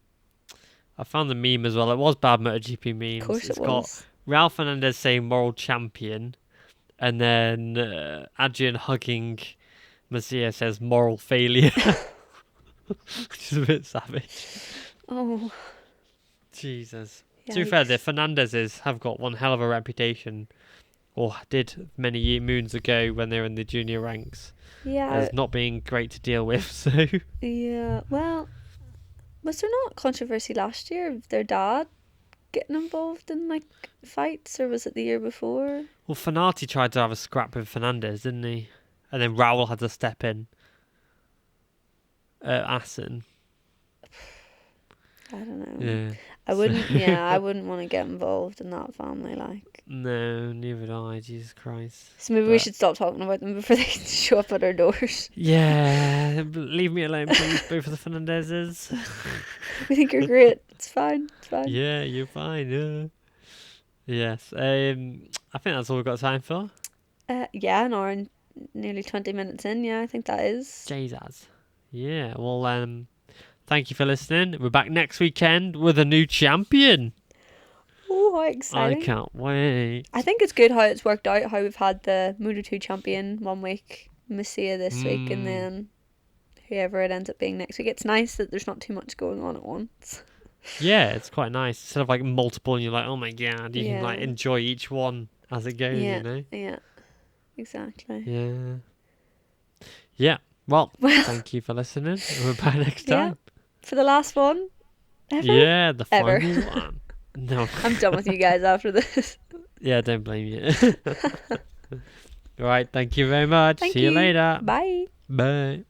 I found the meme as well. It was bad MotoGP memes. Of course It's it was. got Ralph Fernandez saying moral champion, and then Adrian hugging Masia says moral failure. Which is a bit savage. Oh. Jesus. To be fair, the Fernandezes have got one hell of a reputation, or did many moons ago when they were in the junior ranks, as not being great to deal with. So yeah, well, was there not controversy last year of their dad getting involved in like fights, or was it the year before? Well, Fanati tried to have a scrap with Fernandez, didn't he? And then Raul had to step in. Assen. I don't know. Yeah. I wouldn't. Yeah, I wouldn't want to get involved in that family. Like, No, neither would I. Jesus Christ. so maybe we should stop talking about them before they show up at our doors. Yeah, leave me alone, please. Both of the Fernandezes. We think you're great. It's fine. It's fine. Yeah, you're fine. Yeah. Yes. I think that's all we've got time for. Yeah, an hour and nearly 20 minutes in. Yeah, I think that is. Jesus. Yeah. Well, thank you for listening. We're back next weekend with a new champion. Oh, how exciting! I can't wait. I think it's good how it's worked out. How we've had the Moto3 champion 1 week, Masia this week, and then whoever it ends up being next week. It's nice that there's not too much going on at once. Yeah, it's quite nice. Instead of like multiple, and you're like, oh my god, you can like enjoy each one as it goes. Yeah, you know. yeah, exactly. Yeah. Yeah. Well, thank you for listening. We're back next time. For the last one ever? Yeah, the Ever. final one. No. I'm done with you guys after this. Yeah, don't blame you. All right, thank you very much. See you later. Bye. Bye.